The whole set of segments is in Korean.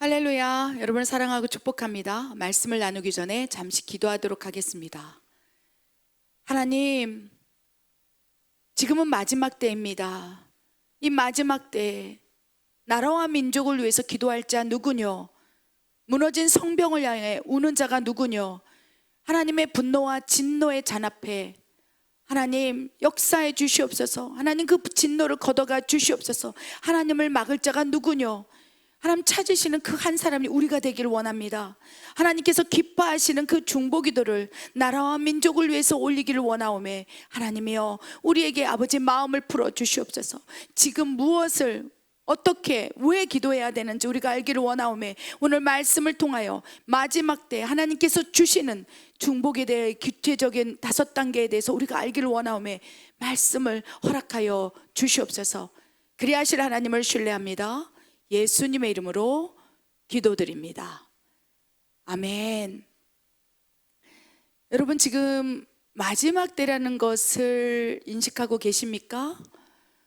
할렐루야. 여러분을 사랑하고 축복합니다. 말씀을 나누기 전에 잠시 기도하도록 하겠습니다. 하나님, 지금은 마지막 때입니다. 이 마지막 때 나라와 민족을 위해서 기도할 자 누구뇨? 무너진 성벽을 향해 우는 자가 누구뇨? 하나님의 분노와 진노의 잔 앞에 하나님 역사해 주시옵소서. 하나님 그 진노를 걷어가 주시옵소서. 하나님을 막을 자가 누구뇨? 하나님 찾으시는 그 한 사람이 우리가 되기를 원합니다. 하나님께서 기뻐하시는 그 중보기도를 나라와 민족을 위해서 올리기를 원하오매, 하나님이여 우리에게 아버지 마음을 풀어 주시옵소서. 지금 무엇을 어떻게 왜 기도해야 되는지 우리가 알기를 원하오매, 오늘 말씀을 통하여 마지막 때 하나님께서 주시는 중복에 대해 구체적인 5단계에 대해서 우리가 알기를 원하오매 말씀을 허락하여 주시옵소서. 그리하실 하나님을 신뢰합니다. 예수님의 이름으로 기도드립니다. 아멘. 여러분, 지금 마지막 때라는 것을 인식하고 계십니까?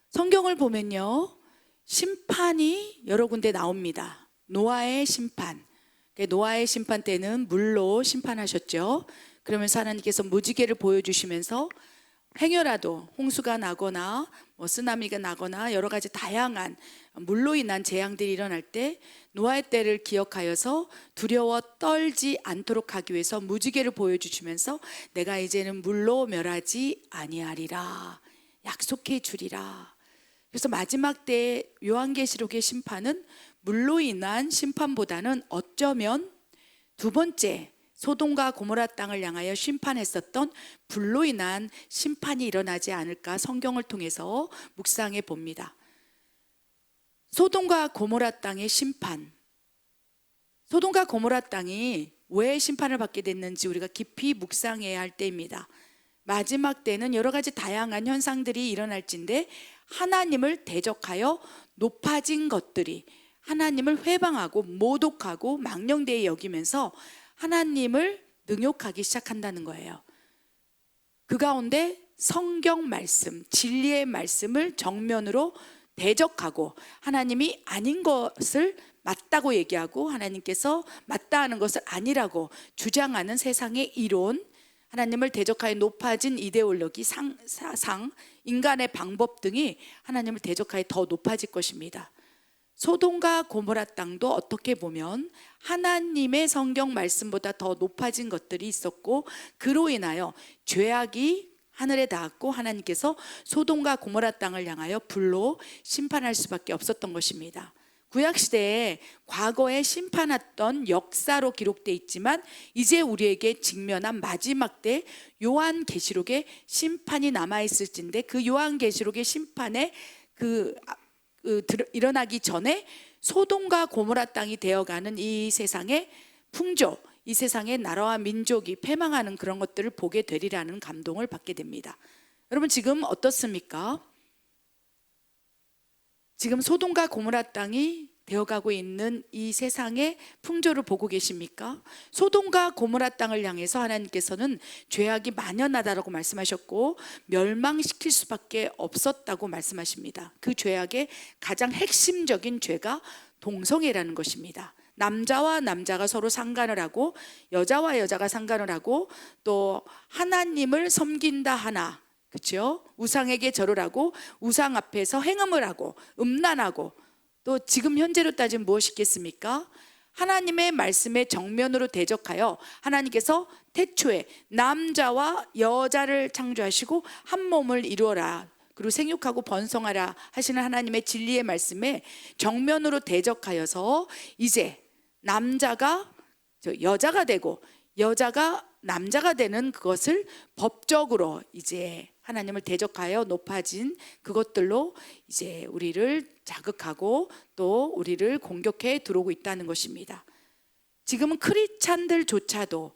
성경을 보면요, 심판이 여러 군데 나옵니다. 노아의 심판. 노아의 심판 때는 물로 심판하셨죠. 그러면서 하나님께서 무지개를 보여주시면서 행여라도 홍수가 나거나 쓰나미가 나거나 여러 가지 다양한 물로 인한 재앙들이 일어날 때 노아의 때를 기억하여서 두려워 떨지 않도록 하기 위해서 무지개를 보여주시면서 내가 이제는 물로 멸하지 아니하리라 약속해 주리라. 그래서 마지막 때 요한계시록의 심판은 물로 인한 심판보다는 어쩌면 두 번째 소돔과 고모라 땅을 향하여 심판했었던 불로 인한 심판이 일어나지 않을까 성경을 통해서 묵상해 봅니다. 소돔과 고모라 땅의 심판, 소돔과 고모라 땅이 왜 심판을 받게 됐는지 우리가 깊이 묵상해야 할 때입니다. 마지막 때는 여러 가지 다양한 현상들이 일어날진데 하나님을 대적하여 높아진 것들이 하나님을 회방하고 모독하고 망령되이 여기면서 하나님을 능욕하기 시작한다는 거예요. 그 가운데 성경 말씀, 진리의 말씀을 정면으로 대적하고 하나님이 아닌 것을 맞다고 얘기하고 하나님께서 맞다 하는 것을 아니라고 주장하는 세상의 이론, 하나님을 대적하여 높아진 이데올로기, 사상, 인간의 방법 등이 하나님을 대적하여 더 높아질 것입니다. 소돔과 고모라 땅도 어떻게 보면 하나님의 성경 말씀보다 더 높아진 것들이 있었고 그로 인하여 죄악이 하늘에 닿았고 하나님께서 소돔과 고모라 땅을 향하여 불로 심판할 수밖에 없었던 것입니다. 구약시대에 과거에 심판했던 역사로 기록되어 있지만 이제 우리에게 직면한 마지막 때 요한계시록에 심판이 남아있을진데 그 요한계시록의 심판에 일어나기 전에 소돔과 고모라 땅이 되어가는 이 세상의 풍조, 이 세상의 나라와 민족이 패망하는 그런 것들을 보게 되리라는 감동을 받게 됩니다. 여러분, 지금 어떻습니까? 지금 소돔과 고모라 땅이 되어가고 있는 이 세상의 풍조를 보고 계십니까? 소돔과 고모라 땅을 향해서 하나님께서는 죄악이 만연하다라고 말씀하셨고 멸망시킬 수밖에 없었다고 말씀하십니다. 그 죄악의 가장 핵심적인 죄가 동성애라는 것입니다. 남자와 남자가 서로 상관을 하고 여자와 여자가 상관을 하고 또 하나님을 섬긴다 하나, 그렇죠? 우상에게 절을 하고 우상 앞에서 행음을 하고 음란하고 또 지금 현재로 따지면 무엇이겠습니까? 하나님의 말씀에 정면으로 대적하여 하나님께서 태초에 남자와 여자를 창조하시고 한 몸을 이루어라 그리고 생육하고 번성하라 하시는 하나님의 진리의 말씀에 정면으로 대적하여서 이제 남자가 여자가 되고 여자가 남자가 되는 그것을 법적으로 이제 하나님을 대적하여 높아진 그것들로 이제 우리를 자극하고 또 우리를 공격해 들어오고 있다는 것입니다. 지금은 크리스찬들조차도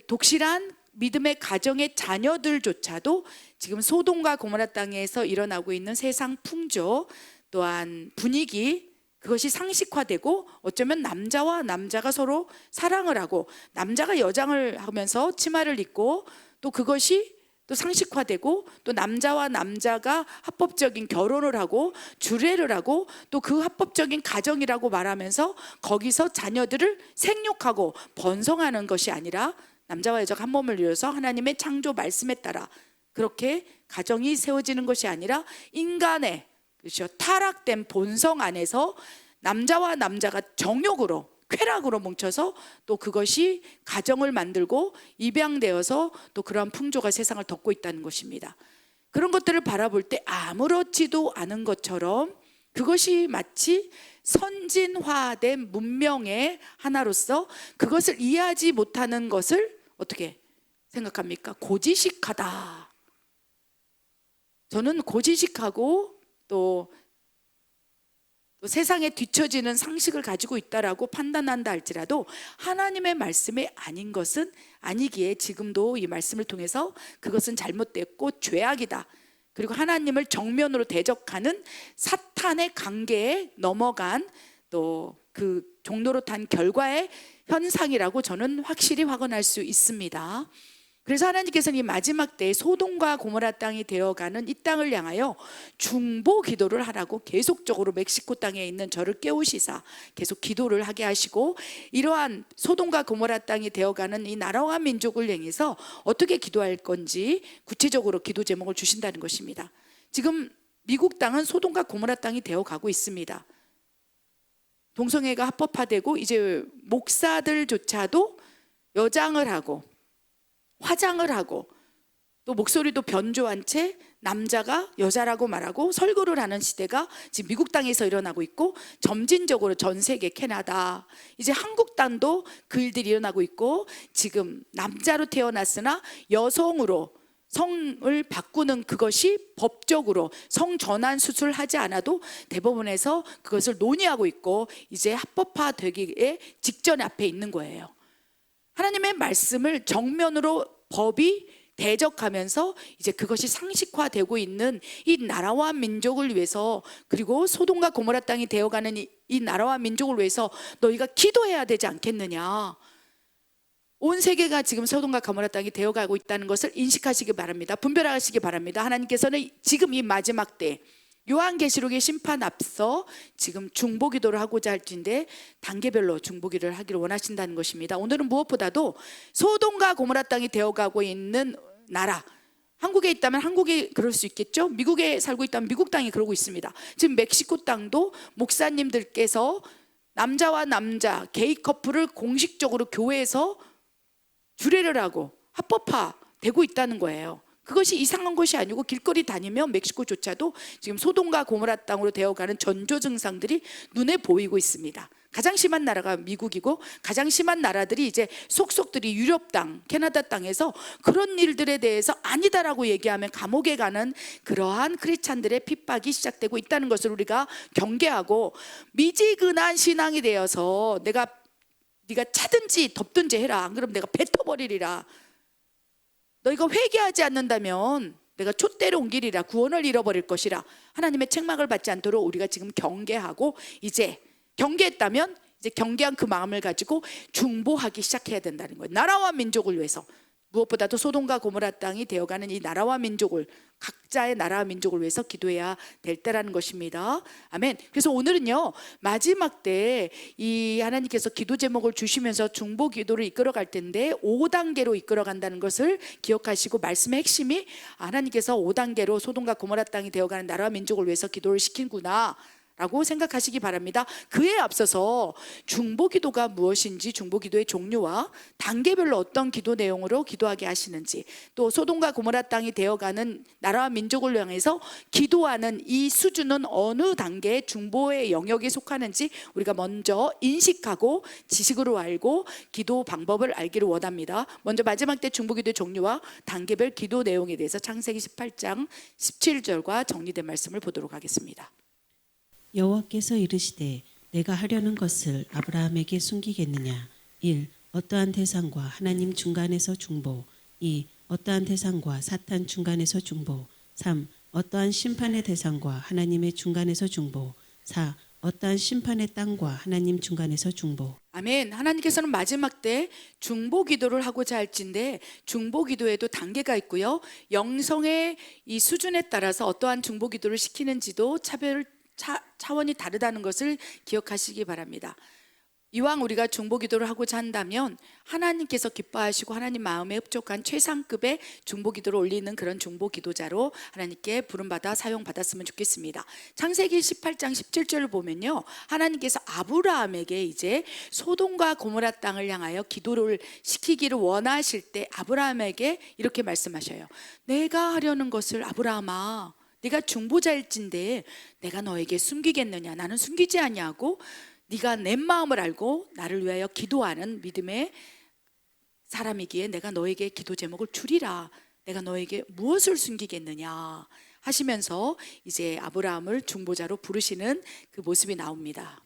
독실한 믿음의 가정의 자녀들조차도 지금 소돔과 고모라 땅에서 일어나고 있는 세상 풍조 또한 분위기 그것이 상식화되고 어쩌면 남자와 남자가 서로 사랑을 하고 남자가 여장을 하면서 치마를 입고 또 그것이 또 상식화되고 또 남자와 남자가 합법적인 결혼을 하고 주례를 하고 또 그 합법적인 가정이라고 말하면서 거기서 자녀들을 생육하고 번성하는 것이 아니라 남자와 여자가 한 몸을 이루어서 하나님의 창조 말씀에 따라 그렇게 가정이 세워지는 것이 아니라 인간의, 그렇죠, 타락된 본성 안에서 남자와 남자가 정욕으로, 쾌락으로 뭉쳐서 또 그것이 가정을 만들고 입양되어서 또 그러한 풍조가 세상을 덮고 있다는 것입니다. 그런 것들을 바라볼 때 아무렇지도 않은 것처럼 그것이 마치 선진화된 문명의 하나로서 그것을 이해하지 못하는 것을 어떻게 생각합니까? 고지식하다. 저는 고지식하고 또 세상에 뒤처지는 상식을 가지고 있다라고 판단한다 할지라도 하나님의 말씀이 아닌 것은 아니기에 지금도 이 말씀을 통해서 그것은 잘못됐고 죄악이다, 그리고 하나님을 정면으로 대적하는 사탄의 관계에 넘어간 또 그 종로로 탄 결과의 현상이라고 저는 확실히 확언할 수 있습니다. 그래서 하나님께서는 이 마지막 때에 소돔과 고모라 땅이 되어가는 이 땅을 향하여 중보 기도를 하라고 계속적으로 멕시코 땅에 있는 저를 깨우시사 계속 기도를 하게 하시고, 이러한 소돔과 고모라 땅이 되어가는 이 나라와 민족을 향해서 어떻게 기도할 건지 구체적으로 기도 제목을 주신다는 것입니다. 지금 미국 땅은 소돔과 고모라 땅이 되어가고 있습니다. 동성애가 합법화되고 이제 목사들조차도 여장을 하고 화장을 하고 또 목소리도 변조한 채 남자가 여자라고 말하고 설교를 하는 시대가 지금 미국 땅에서 일어나고 있고, 점진적으로 전 세계, 캐나다, 이제 한국 땅도 그 일들이 일어나고 있고, 지금 남자로 태어났으나 여성으로 성을 바꾸는 그것이 법적으로 성전환 수술을 하지 않아도 대법원에서 그것을 논의하고 있고 이제 합법화되기에 직전 앞에 있는 거예요. 하나님의 말씀을 정면으로 법이 대적하면서 이제 그것이 상식화되고 있는 이 나라와 민족을 위해서, 그리고 소돔과 고모라 땅이 되어가는 이 나라와 민족을 위해서 너희가 기도해야 되지 않겠느냐. 온 세계가 지금 소돔과 고모라 땅이 되어가고 있다는 것을 인식하시기 바랍니다. 분별하시기 바랍니다. 하나님께서는 지금 이 마지막 때 요한계시록의 심판 앞서 지금 중보기도를 하고자 할진데 단계별로 중보기도를 하기를 원하신다는 것입니다. 오늘은 무엇보다도 소돔과 고모라 땅이 되어가고 있는 나라, 한국에 있다면 한국이 그럴 수 있겠죠. 미국에 살고 있다면 미국 땅이 그러고 있습니다. 지금 멕시코 땅도 목사님들께서 남자와 남자 게이 커플을 공식적으로 교회에서 주례를 하고 합법화되고 있다는 거예요. 그것이 이상한 것이 아니고 길거리 다니면 멕시코조차도 지금 소돔과 고모라 땅으로 되어가는 전조 증상들이 눈에 보이고 있습니다. 가장 심한 나라가 미국이고 가장 심한 나라들이 이제 속속들이 유럽 땅, 캐나다 땅에서 그런 일들에 대해서 아니다라고 얘기하면 감옥에 가는 그러한 크리스찬들의 핍박이 시작되고 있다는 것을 우리가 경계하고, 미지근한 신앙이 되어서 네가 차든지 덮든지 해라, 안 그러면 내가 뱉어버리리라, 너희가 회개하지 않는다면 내가 촛대로 옮기리라, 구원을 잃어버릴 것이라, 하나님의 책망을 받지 않도록 우리가 지금 경계하고, 이제 경계했다면 이제 경계한 그 마음을 가지고 중보하기 시작해야 된다는 거예요. 나라와 민족을 위해서, 무엇보다도 소돔과 고모라 땅이 되어가는 이 나라와 민족을, 각자의 나라와 민족을 위해서 기도해야 될 때라는 것입니다. 아멘. 그래서 오늘은요, 마지막 때 이 하나님께서 기도 제목을 주시면서 중보 기도를 이끌어갈 텐데 5단계로 이끌어간다는 것을 기억하시고, 말씀의 핵심이 하나님께서 5단계로 소돔과 고모라 땅이 되어가는 나라와 민족을 위해서 기도를 시킨구나 라고 생각하시기 바랍니다. 그에 앞서서 중보기도가 무엇인지, 중보기도의 종류와 단계별로 어떤 기도 내용으로 기도하게 하시는지, 또 소돔과 고모라 땅이 되어가는 나라와 민족을 향해서 기도하는 이 수준은 어느 단계의 중보의 영역에 속하는지 우리가 먼저 인식하고 지식으로 알고 기도 방법을 알기를 원합니다. 먼저 마지막 때 중보기도의 종류와 단계별 기도 내용에 대해서 창세기 18장 17절과 정리된 말씀을 보도록 하겠습니다. 여호와께서 이르시되 내가 하려는 것을 아브라함에게 숨기겠느냐. 1. 어떠한 대상과 하나님 중간에서 중보. 2. 어떠한 대상과 사탄 중간에서 중보. 3. 어떠한 심판의 대상과 하나님의 중간에서 중보. 4. 어떠한 심판의 땅과 하나님 중간에서 중보. 아멘. 하나님께서는 마지막 때 중보 기도를 하고자 할진데 중보 기도에도 단계가 있고요. 영성의 이 수준에 따라서 어떠한 중보 기도를 시키는지도 차원이 다르다는 것을 기억하시기 바랍니다. 이왕 우리가 중보 기도를 하고자 한다면 하나님께서 기뻐하시고 하나님 마음에 흡족한 최상급의 중보 기도를 올리는 그런 중보 기도자로 하나님께 부름받아 사용받았으면 좋겠습니다. 창세기 18장 17절을 보면요, 하나님께서 아브라함에게 이제 소돔과 고모라 땅을 향하여 기도를 시키기를 원하실 때 아브라함에게 이렇게 말씀하셔요. 내가 하려는 것을 아브라함아, 네가 중보자일진데 내가 너에게 숨기겠느냐? 나는 숨기지 아니하고 네가 내 마음을 알고 나를 위하여 기도하는 믿음의 사람이기에 내가 너에게 기도 제목을 주리라. 내가 너에게 무엇을 숨기겠느냐 하시면서 이제 아브라함을 중보자로 부르시는 그 모습이 나옵니다.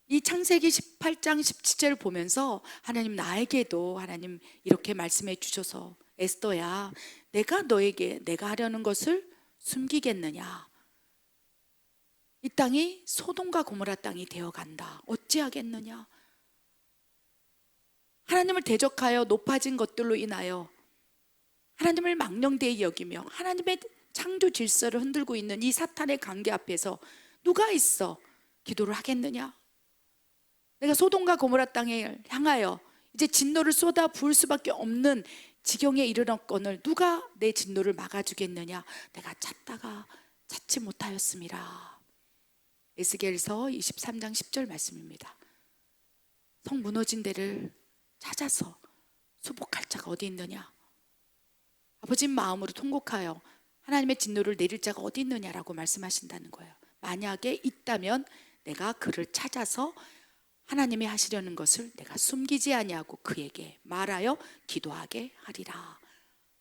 이 창세기 18장 17절을 보면서 하나님, 나에게도 하나님 이렇게 말씀해 주셔서 에스더야, 내가 너에게 내가 하려는 것을 숨기겠느냐? 이 땅이 소돔과 고모라 땅이 되어간다. 어찌하겠느냐? 하나님을 대적하여 높아진 것들로 인하여 하나님을 망령되이 여기며 하나님의 창조 질서를 흔들고 있는 이 사탄의 관계 앞에서 누가 있어 기도를 하겠느냐? 내가 소돔과 고모라 땅에 향하여 이제 진노를 쏟아 부을 수밖에 없는 지경에 이르렀거늘 누가 내 진노를 막아주겠느냐? 내가 찾다가 찾지 못하였음이라. 에스겔서 23장 10절 말씀입니다. 성 무너진 데를 찾아서 수복할 자가 어디 있느냐? 아버지 마음으로 통곡하여 하나님의 진노를 내릴 자가 어디 있느냐라고 말씀하신다는 거예요. 만약에 있다면 내가 그를 찾아서 하나님이 하시려는 것을 내가 숨기지 아니하고 그에게 말하여 기도하게 하리라.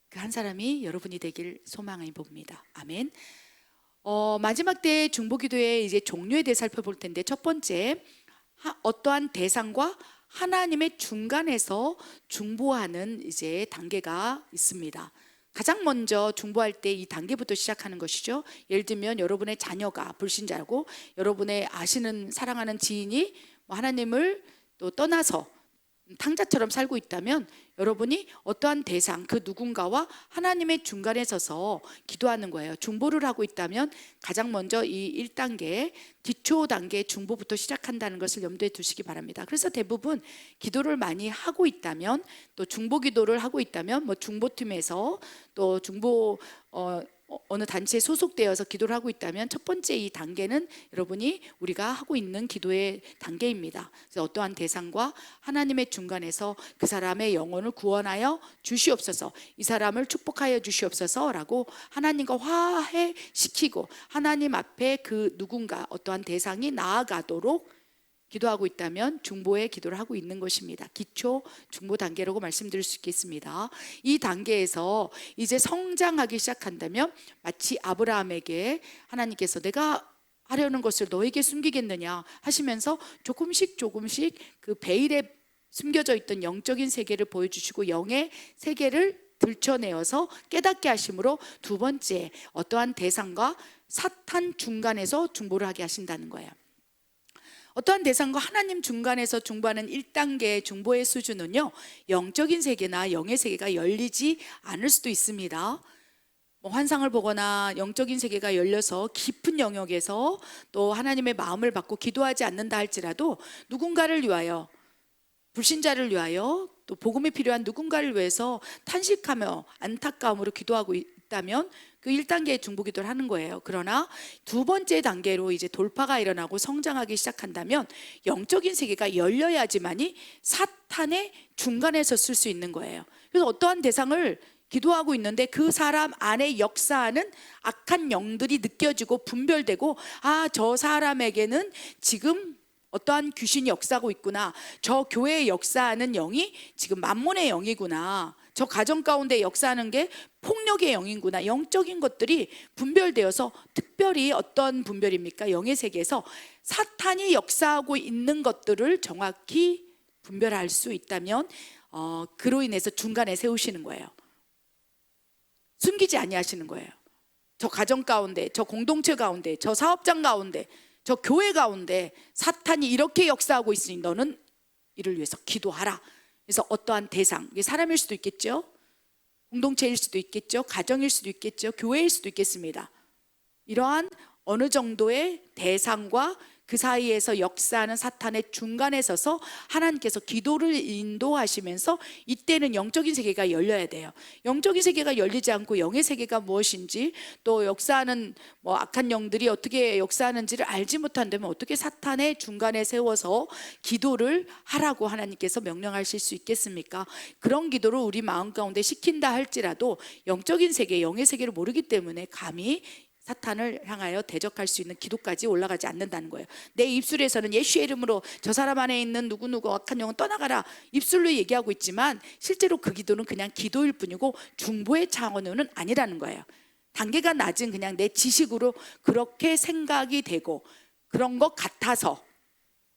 그 한 사람이 여러분이 되길 소망해 봅니다. 아멘. 마지막 때 중보기도의 이제 종류에 대해 살펴볼 텐데, 첫 번째, 어떠한 대상과 하나님의 중간에서 중보하는 이제 단계가 있습니다. 가장 먼저 중보할 때 이 단계부터 시작하는 것이죠. 예를 들면 여러분의 자녀가 불신자고 여러분의 아시는 사랑하는 지인이 하나님을 또 떠나서 탕자처럼 살고 있다면 여러분이 어떠한 대상, 그 누군가와 하나님의 중간에 서서 기도하는 거예요. 중보를 하고 있다면 가장 먼저 이 1단계 기초 단계 중보부터 시작한다는 것을 염두에 두시기 바랍니다. 그래서 대부분 기도를 많이 하고 있다면, 또 중보 기도를 하고 있다면 중보팀에서 또 중보 어느 단체에 소속되어서 기도를 하고 있다면 첫 번째 이 단계는 여러분이 우리가 하고 있는 기도의 단계입니다. 그래서 어떠한 대상과 하나님의 중간에서 그 사람의 영혼을 구원하여 주시옵소서, 이 사람을 축복하여 주시옵소서라고 하나님과 화해시키고 하나님 앞에 그 누군가 어떠한 대상이 나아가도록 기도하고 있다면 중보의 기도를 하고 있는 것입니다. 기초 중보 단계라고 말씀드릴 수 있겠습니다. 이 단계에서 이제 성장하기 시작한다면 마치 아브라함에게 하나님께서 내가 하려는 것을 너에게 숨기겠느냐 하시면서 조금씩 그 베일에 숨겨져 있던 영적인 세계를 보여주시고 영의 세계를 들춰내어서 깨닫게 하심으로 두 번째, 어떠한 대상과 사탄 중간에서 중보를 하게 하신다는 거예요. 어떠한 대상과 하나님 중간에서 중보하는 1단계 중보의 수준은요, 영적인 세계나 영의 세계가 열리지 않을 수도 있습니다. 환상을 보거나 영적인 세계가 열려서 깊은 영역에서 또 하나님의 마음을 받고 기도하지 않는다 할지라도 누군가를 위하여, 불신자를 위하여, 또 복음이 필요한 누군가를 위해서 탄식하며 안타까움으로 기도하고 있다면 그 1단계의 중보기도를 하는 거예요. 그러나 두 번째 단계로 이제 돌파가 일어나고 성장하기 시작한다면 영적인 세계가 열려야지만이 사탄의 중간에서 쓸 수 있는 거예요. 그래서 어떠한 대상을 기도하고 있는데 그 사람 안에 역사하는 악한 영들이 느껴지고 분별되고, 저 사람에게는 지금 어떠한 귀신이 역사하고 있구나, 저 교회에 역사하는 영이 지금 만몬의 영이구나, 저 가정 가운데 역사하는 게 폭력의 영이구나, 영적인 것들이 분별되어서, 특별히 어떤 분별입니까? 영의 세계에서 사탄이 역사하고 있는 것들을 정확히 분별할 수 있다면 그로 인해서 중간에 세우시는 거예요. 숨기지 아니하시는 거예요. 저 가정 가운데, 저 공동체 가운데, 저 사업장 가운데 저 교회 가운데 사탄이 이렇게 역사하고 있으니 너는 이를 위해서 기도하라. 그래서 어떠한 대상, 이게 사람일 수도 있겠죠, 공동체일 수도 있겠죠, 가정일 수도 있겠죠, 교회일 수도 있겠습니다. 이러한 어느 정도의 대상과 그 사이에서 역사하는 사탄의 중간에 서서 하나님께서 기도를 인도하시면서 이때는 영적인 세계가 열려야 돼요. 영적인 세계가 열리지 않고 영의 세계가 무엇인지, 또 역사하는 악한 영들이 어떻게 역사하는지를 알지 못한다면 어떻게 사탄의 중간에 세워서 기도를 하라고 하나님께서 명령하실 수 있겠습니까? 그런 기도를 우리 마음 가운데 시킨다 할지라도 영적인 세계, 영의 세계를 모르기 때문에 감히 사탄을 향하여 대적할 수 있는 기도까지 올라가지 않는다는 거예요. 내 입술에서는 예수의 이름으로 저 사람 안에 있는 누구누구 악한 영은 떠나가라, 입술로 얘기하고 있지만 실제로 그 기도는 그냥 기도일 뿐이고 중보의 차원은 아니라는 거예요. 단계가 낮은 그냥 내 지식으로 그렇게 생각이 되고 그런 것 같아서.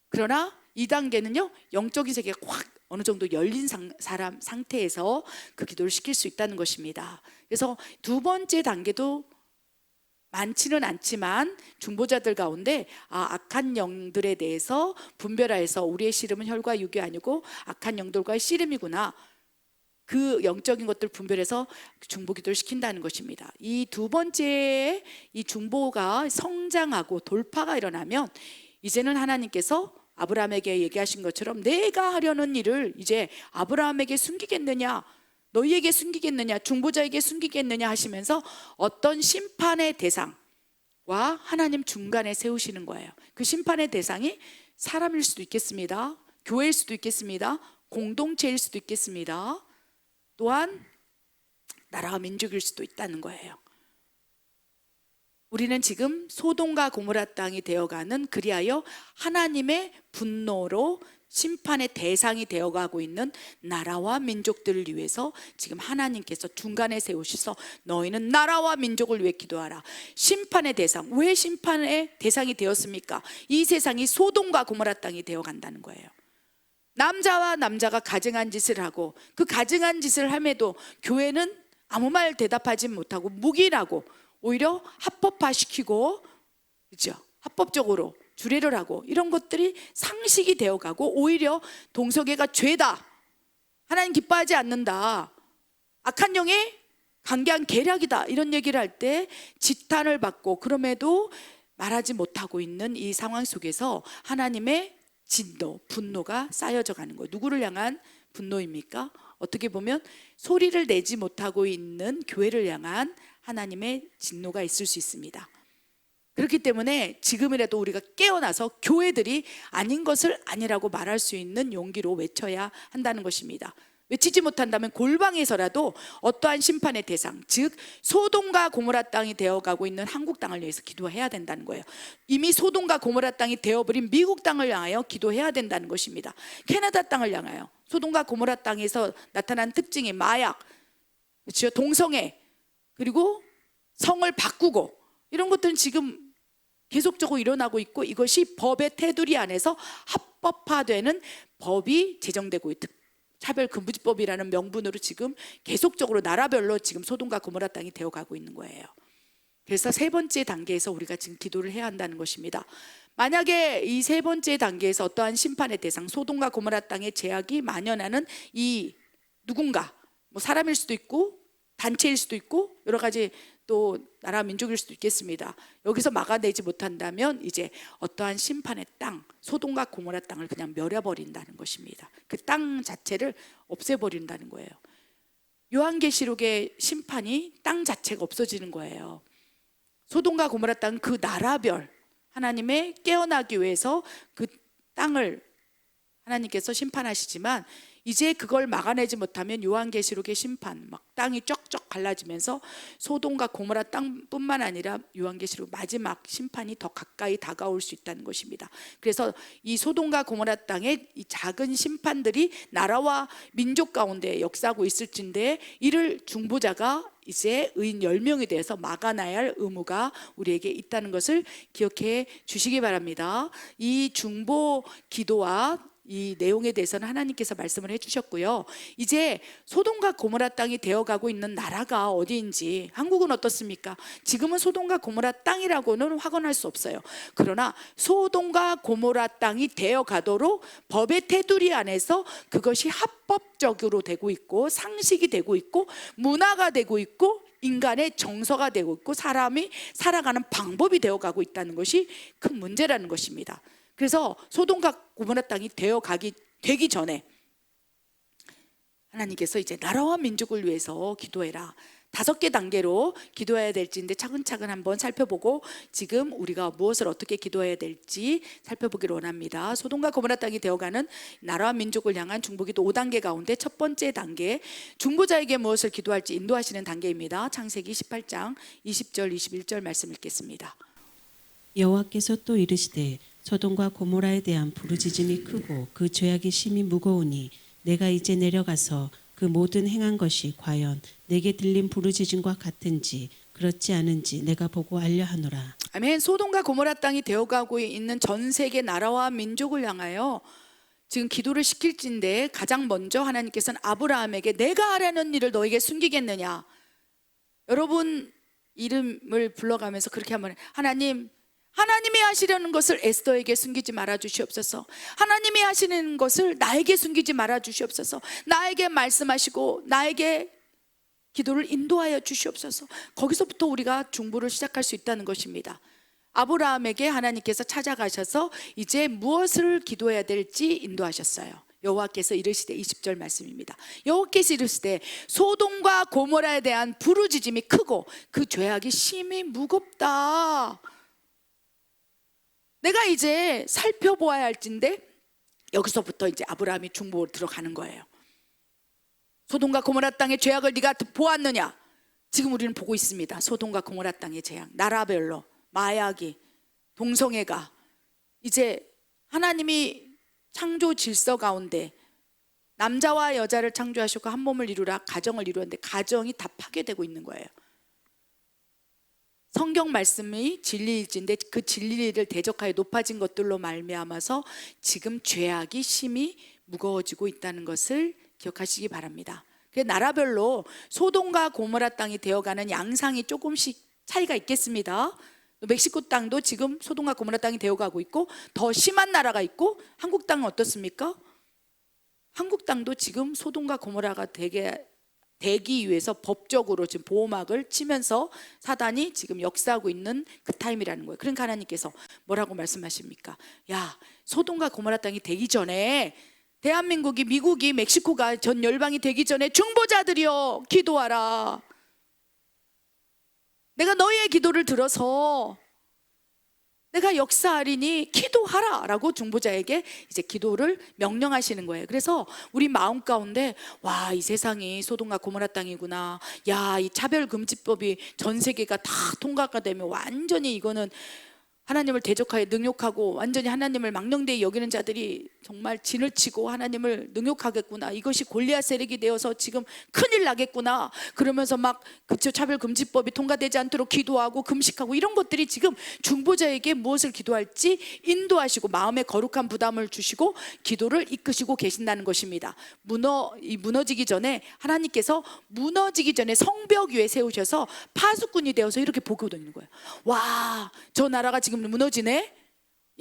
그러나 이 단계는요, 영적인 세계가 확 어느 정도 열린 사람 상태에서 그 기도를 시킬 수 있다는 것입니다. 그래서 두 번째 단계도 많지는 않지만 중보자들 가운데 악한 영들에 대해서 분별하여서 우리의 씨름은 혈과 육이 아니고 악한 영들과의 씨름이구나, 그 영적인 것들 분별해서 중보 기도를 시킨다는 것입니다. 이 두 번째, 이 중보가 성장하고 돌파가 일어나면 이제는 하나님께서 아브라함에게 얘기하신 것처럼 내가 하려는 일을 이제 아브라함에게 숨기겠느냐, 너희에게 숨기겠느냐, 중보자에게 숨기겠느냐 하시면서 어떤 심판의 대상과 하나님 중간에 세우시는 거예요. 그 심판의 대상이 사람일 수도 있겠습니다, 교회일 수도 있겠습니다, 공동체일 수도 있겠습니다, 또한 나라와 민족일 수도 있다는 거예요. 우리는 지금 소돔과 고모라 땅이 되어가는, 그리하여 하나님의 분노로 심판의 대상이 되어가고 있는 나라와 민족들을 위해서 지금 하나님께서 중간에 세우셔서 너희는 나라와 민족을 위해 기도하라. 심판의 대상, 왜 심판의 대상이 되었습니까? 이 세상이 소돔과 고모라 땅이 되어간다는 거예요. 남자와 남자가 가증한 짓을 하고 그 가증한 짓을 함에도 교회는 아무 말 대답하지 못하고 묵인하고 오히려 합법화시키고, 그렇죠? 합법적으로 주례를 하고 이런 것들이 상식이 되어가고, 오히려 동성애가 죄다, 하나님 기뻐하지 않는다, 악한 영의 강개한 계략이다, 이런 얘기를 할 때 지탄을 받고 그럼에도 말하지 못하고 있는 이 상황 속에서 하나님의 진노, 분노가 쌓여져 가는 거예요. 누구를 향한 분노입니까? 어떻게 보면 소리를 내지 못하고 있는 교회를 향한 하나님의 진노가 있을 수 있습니다. 그렇기 때문에 지금이라도 우리가 깨어나서 교회들이 아닌 것을 아니라고 말할 수 있는 용기로 외쳐야 한다는 것입니다. 외치지 못한다면 골방에서라도 어떠한 심판의 대상, 즉 소돔과 고모라 땅이 되어가고 있는 한국 땅을 위해서 기도해야 된다는 거예요. 이미 소돔과 고모라 땅이 되어버린 미국 땅을 향하여 기도해야 된다는 것입니다. 캐나다 땅을 향하여. 소돔과 고모라 땅에서 나타난 특징이 마약, 그렇죠? 동성애, 그리고 성을 바꾸고, 이런 것들은 지금 계속적으로 일어나고 있고, 이것이 법의 테두리 안에서 합법화되는 법이 제정되고 있다. 차별금지법이라는 명분으로 지금 계속적으로 나라별로 지금 소돔과 고모라 땅이 되어가고 있는 거예요. 그래서 세 번째 단계에서 우리가 지금 기도를 해야 한다는 것입니다. 만약에 이 세 번째 단계에서 어떠한 심판의 대상, 소돔과 고모라 땅의 죄악이 만연하는 이 누군가, 사람일 수도 있고 단체일 수도 있고 여러 가지 또 나라 민족일 수도 있겠습니다. 여기서 막아내지 못한다면 이제 어떠한 심판의 땅, 소돔과 고모라 땅을 그냥 멸해버린다는 것입니다. 그 땅 자체를 없애버린다는 거예요. 요한계시록의 심판이 땅 자체가 없어지는 거예요. 소돔과 고모라 땅은 그 나라별 하나님의 깨어나기 위해서 그 땅을 하나님께서 심판하시지만, 이제 그걸 막아내지 못하면 요한계시록의 심판, 막 땅이 쩍쩍 갈라지면서 소돔과 고모라 땅뿐만 아니라 요한계시록 마지막 심판이 더 가까이 다가올 수 있다는 것입니다. 그래서 이 소돔과 고모라 땅의 이 작은 심판들이 나라와 민족 가운데 역사하고 있을진데, 이를 중보자가 이제 의인 10명이 되어서 막아놔야 할 의무가 우리에게 있다는 것을 기억해 주시기 바랍니다. 이 중보 기도와 이 내용에 대해서는 하나님께서 말씀을 해주셨고요. 이제 소돔과 고모라 땅이 되어가고 있는 나라가 어디인지, 한국은 어떻습니까? 지금은 소돔과 고모라 땅이라고는 확언할 수 없어요. 그러나 소돔과 고모라 땅이 되어가도록 법의 테두리 안에서 그것이 합법적으로 되고 있고, 상식이 되고 있고, 문화가 되고 있고, 인간의 정서가 되고 있고, 사람이 살아가는 방법이 되어가고 있다는 것이 큰 문제라는 것입니다. 그래서 소돔과 고모라 땅이 되기 전에 하나님께서 이제 나라와 민족을 위해서 기도해라. 5개 단계로 기도해야 될지인데 차근차근 한번 살펴보고 지금 우리가 무엇을 어떻게 기도해야 될지 살펴보기를 원합니다. 소돔과 고모라 땅이 되어가는 나라와 민족을 향한 중보기도 5단계 가운데 첫 번째 단계, 중보자에게 무엇을 기도할지 인도하시는 단계입니다. 창세기 18장 20절 21절 말씀 읽겠습니다. 여호와께서 또 이르시되 소돔과 고모라에 대한 부르짖음이 크고 그 죄악이 심히 무거우니 내가 이제 내려가서 그 모든 행한 것이 과연 내게 들린 부르짖음과 같은지 그렇지 않은지 내가 보고 알려 하노라. 아멘. 소돔과 고모라 땅이 되어가고 있는 전 세계 나라와 민족을 향하여 지금 기도를 시킬진데 가장 먼저 하나님께서는 아브라함에게 내가 하려는 일을 너에게 숨기겠느냐. 여러분 이름을 불러가면서 그렇게 한번 하나님이 하시려는 것을 에스더에게 숨기지 말아 주시옵소서. 하나님이 하시는 것을 나에게 숨기지 말아 주시옵소서. 나에게 말씀하시고 나에게 기도를 인도하여 주시옵소서. 거기서부터 우리가 중보를 시작할 수 있다는 것입니다. 아브라함에게 하나님께서 찾아가셔서 이제 무엇을 기도해야 될지 인도하셨어요. 여호와께서 이르시되 20절 말씀입니다. 여호와께서 이르시되 소돔과 고모라에 대한 부르짖음이 크고 그 죄악이 심히 무겁다. 내가 이제 살펴보아야 할진데 여기서부터 이제 아브라함이 중보로 들어가는 거예요. 소돔과 고모라 땅의 죄악을 네가 보았느냐? 지금 우리는 보고 있습니다. 소돔과 고모라 땅의 죄악, 나라별로 마약이, 동성애가, 이제 하나님이 창조 질서 가운데 남자와 여자를 창조하셨고 한 몸을 이루라 가정을 이루었는데 가정이 다 파괴되고 있는 거예요. 성경 말씀이 진리일진데 그 진리를 대적하여 높아진 것들로 말미암아서 지금 죄악이 심히 무거워지고 있다는 것을 기억하시기 바랍니다. 그 나라별로 소돔과 고모라 땅이 되어가는 양상이 조금씩 차이가 있겠습니다. 멕시코 땅도 지금 소돔과 고모라 땅이 되어가고 있고 더 심한 나라가 있고, 한국 땅은 어떻습니까? 한국 땅도 지금 소돔과 고모라가 되기 위해서 법적으로 지금 보호막을 치면서 사단이 지금 역사하고 있는 그 타임이라는 거예요. 그러니까 하나님께서 뭐라고 말씀하십니까? 야, 소돔과 고모라 땅이 되기 전에 대한민국이, 미국이, 멕시코가 전 열방이 되기 전에 중보자들이여 기도하라. 내가 너희의 기도를 들어서 내가 역사하리니 기도하라 라고 중보자에게 이제 기도를 명령하시는 거예요. 그래서 우리 마음 가운데 와, 이 세상이 소돔과 고모라 땅이구나. 야, 이 차별금지법이 전 세계가 다 통과가 되면 완전히 이거는 하나님을 대적하여 능욕하고 완전히 하나님을 망령되이 여기는 자들이 정말 진을 치고 하나님을 능욕하겠구나. 이것이 골리앗 세력이 되어서 지금 큰일 나겠구나. 그러면서 막 그쵸, 차별금지법이 통과되지 않도록 기도하고 금식하고 이런 것들이 지금 중보자에게 무엇을 기도할지 인도하시고 마음에 거룩한 부담을 주시고 기도를 이끄시고 계신다는 것입니다. 무너지기 전에 하나님께서 무너지기 전에 성벽 위에 세우셔서 파수꾼이 되어서 이렇게 보고 있는 거예요. 와, 저 나라가 지금 무너지네.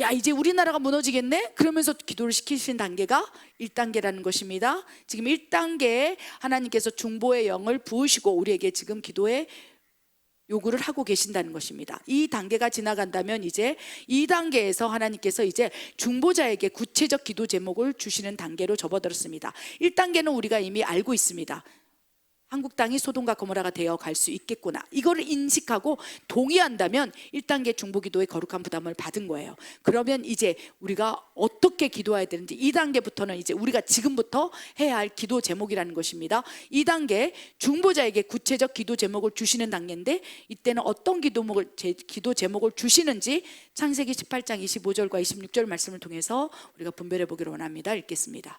야, 이제 우리나라가 무너지겠네. 그러면서 기도를 시키신 단계가 1단계라는 것입니다. 지금 1단계에 하나님께서 중보의 영을 부으시고 우리에게 지금 기도의 요구를 하고 계신다는 것입니다. 이 단계가 지나간다면 이제 2단계에서 하나님께서 이제 중보자에게 구체적 기도 제목을 주시는 단계로 접어들었습니다. 1단계는 우리가 이미 알고 있습니다. 한국 땅이 소돔과 고모라가 되어 갈 수 있겠구나. 이거를 인식하고 동의한다면 1단계 중보기도의 거룩한 부담을 받은 거예요. 그러면 이제 우리가 어떻게 기도해야 되는지 2단계부터는 이제 우리가 지금부터 해야 할 기도 제목이라는 것입니다. 2단계 중보자에게 구체적 기도 제목을 주시는 단계인데 이때는 어떤 기도 제목을 주시는지 창세기 18장 25절과 26절 말씀을 통해서 우리가 분별해 보기를 원합니다. 읽겠습니다.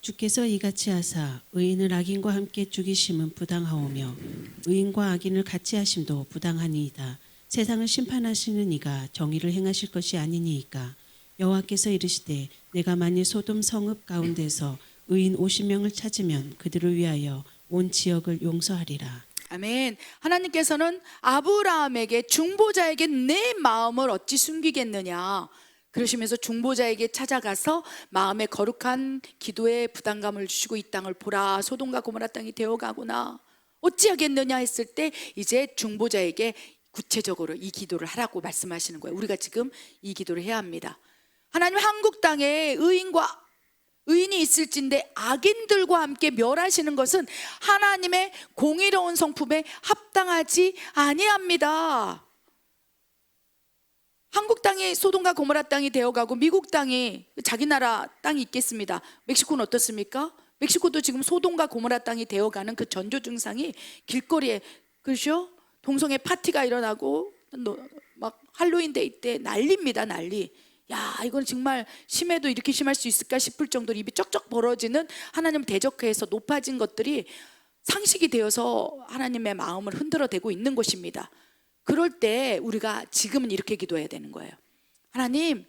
주께서 이같이 하사 의인을 악인과 함께 죽이심은 부당하오며 의인과 악인을 같이 하심도 부당하니이다. 세상을 심판하시는 이가 정의를 행하실 것이 아니니이까. 여호와께서 이르시되 내가 만일 소돔 성읍 가운데서 의인 50명을 찾으면 그들을 위하여 온 지역을 용서하리라. 아멘. 하나님께서는 아브라함에게 중보자에게 내 마음을 어찌 숨기겠느냐 그러시면서 중보자에게 찾아가서 마음에 거룩한 기도에 부담감을 주시고 이 땅을 보라 소돔과 고모라 땅이 되어가구나 어찌하겠느냐 했을 때 이제 중보자에게 구체적으로 이 기도를 하라고 말씀하시는 거예요. 우리가 지금 이 기도를 해야 합니다. 하나님, 한국 땅에 의인이 있을진데 악인들과 함께 멸하시는 것은 하나님의 공의로운 성품에 합당하지 아니합니다. 한국 땅이 소돔과 고모라 땅이 되어가고 미국 땅이 자기 나라 땅이 있겠습니다. 멕시코는 어떻습니까? 멕시코도 지금 소돔과 고모라 땅이 되어가는 그 전조 증상이 길거리에, 그렇죠? 동성애 파티가 일어나고 막 할로윈 데이 때 난리입니다. 난리. 야, 이건 정말 심해도 이렇게 심할 수 있을까 싶을 정도로 입이 쩍쩍 벌어지는, 하나님 대적해서 높아진 것들이 상식이 되어서 하나님의 마음을 흔들어대고 있는 것입니다. 그럴 때 우리가 지금은 이렇게 기도해야 되는 거예요. 하나님,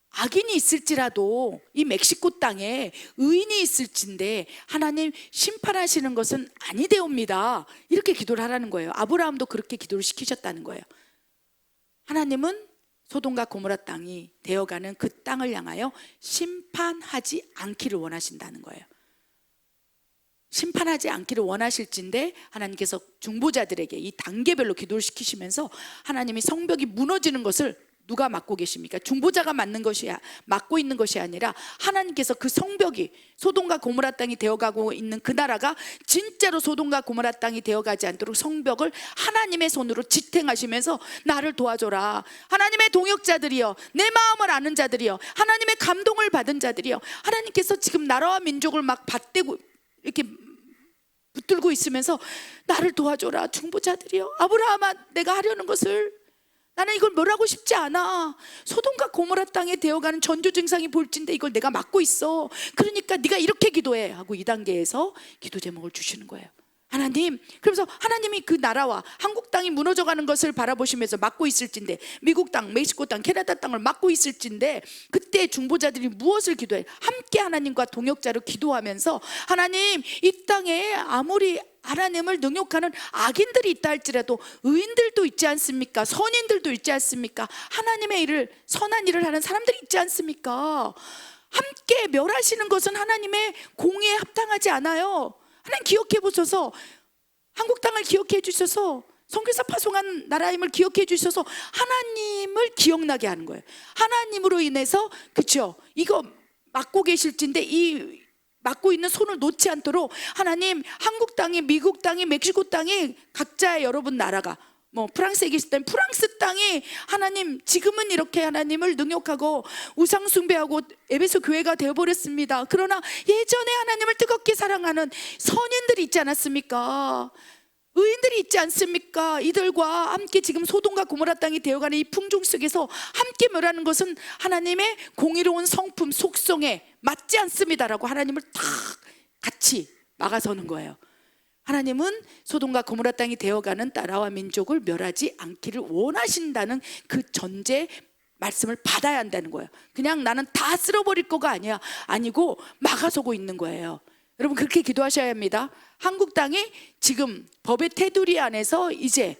악인이 있을지라도 이 멕시코 땅에 의인이 있을진데 하나님 심판하시는 것은 아니되옵니다. 이렇게 기도를 하라는 거예요. 아브라함도 그렇게 기도를 시키셨다는 거예요. 하나님은 소돔과 고모라 땅이 되어가는 그 땅을 향하여 심판하지 않기를 원하신다는 거예요. 심판하지 않기를 원하실진데 하나님께서 중보자들에게 이 단계별로 기도를 시키시면서 하나님이 성벽이 무너지는 것을 누가 맡고 계십니까? 중보자가 맡고 있는 것이 아니라 하나님께서 그 성벽이 소돔과 고모라 땅이 되어가고 있는 그 나라가 진짜로 소돔과 고모라 땅이 되어가지 않도록 성벽을 하나님의 손으로 지탱하시면서 나를 도와줘라. 하나님의 동역자들이여, 내 마음을 아는 자들이여, 하나님의 감동을 받은 자들이여, 하나님께서 지금 나라와 민족을 막 받대고 이렇게 붙들고 있으면서 나를 도와줘라. 중보자들이여, 아브라함아, 내가 하려는 것을 나는 이걸 멸하고 싶지 않아. 소돔과 고모라 땅에 되어가는 전조 증상이 볼진데 이걸 내가 막고 있어. 그러니까 네가 이렇게 기도해 하고 2단계에서 기도 제목을 주시는 거예요. 하나님, 그러면서 하나님이 그 나라와 한국 땅이 무너져가는 것을 바라보시면서 막고 있을진데, 미국 땅, 멕시코 땅, 캐나다 땅을 막고 있을진데, 그때 중보자들이 무엇을 기도해? 함께 하나님과 동역자로 기도하면서 하나님, 이 땅에 아무리 하나님을 능욕하는 악인들이 있다 할지라도 의인들도 있지 않습니까? 선인들도 있지 않습니까? 하나님의 일을, 선한 일을 하는 사람들이 있지 않습니까? 함께 멸하시는 것은 하나님의 공의에 합당하지 않아요. 하나님 기억해 보셔서, 한국 땅을 기억해 주셔서, 선교사 파송한 나라임을 기억해 주셔서 하나님을 기억나게 하는 거예요. 하나님으로 인해서, 그렇죠? 이거 맡고 계실진데 이 맡고 있는 손을 놓지 않도록 하나님, 한국 땅이, 미국 땅이, 멕시코 땅이, 각자의 여러분 나라가, 프랑스에 계실 때 프랑스 땅이 하나님 지금은 이렇게 하나님을 능욕하고 우상 숭배하고 에베소 교회가 되어버렸습니다. 그러나 예전에 하나님을 뜨겁게 사랑하는 선인들이 있지 않았습니까? 의인들이 있지 않습니까? 이들과 함께 지금 소돔과 고모라 땅이 되어가는 이 풍종 속에서 함께 멸하는 것은 하나님의 공의로운 성품, 속성에 맞지 않습니다라고 하나님을 다 같이 막아서는 거예요. 하나님은 소돔과 고모라 땅이 되어가는 나라와 민족을 멸하지 않기를 원하신다는 그 전제 말씀을 받아야 한다는 거예요. 그냥 나는 다 쓸어버릴 거가 아니고 막아서고 있는 거예요. 여러분, 그렇게 기도하셔야 합니다. 한국 땅이 지금 법의 테두리 안에서 이제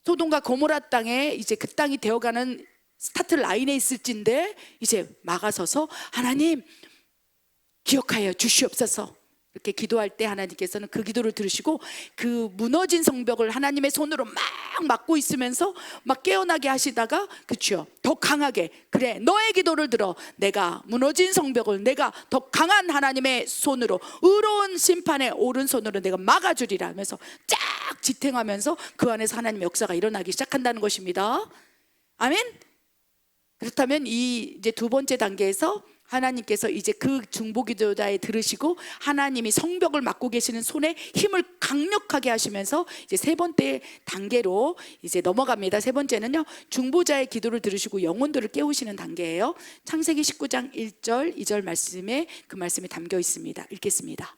소돔과 고모라 땅에 이제 그 땅이 되어가는 스타트 라인에 있을진데 이제 막아서서 하나님 기억하여 주시옵소서, 이렇게 기도할 때 하나님께서는 그 기도를 들으시고 그 무너진 성벽을 하나님의 손으로 막 막고 있으면서 막 깨어나게 하시다가, 그렇죠, 더 강하게, 그래 너의 기도를 들어 내가 무너진 성벽을 내가 더 강한 하나님의 손으로, 의로운 심판의 오른손으로 내가 막아주리라 하면서 쫙 지탱하면서 그 안에서 하나님의 역사가 일어나기 시작한다는 것입니다. 아멘. 그렇다면 이제 두 번째 단계에서 하나님께서 이제 그 중보기도자에 들으시고 하나님이 성벽을 막고 계시는 손에 힘을 강력하게 하시면서 이제 세 번째 단계로 이제 넘어갑니다. 세 번째는요, 중보자의 기도를 들으시고 영혼들을 깨우시는 단계예요. 창세기 19장 1절 2절 말씀에 그 말씀이 담겨 있습니다. 읽겠습니다.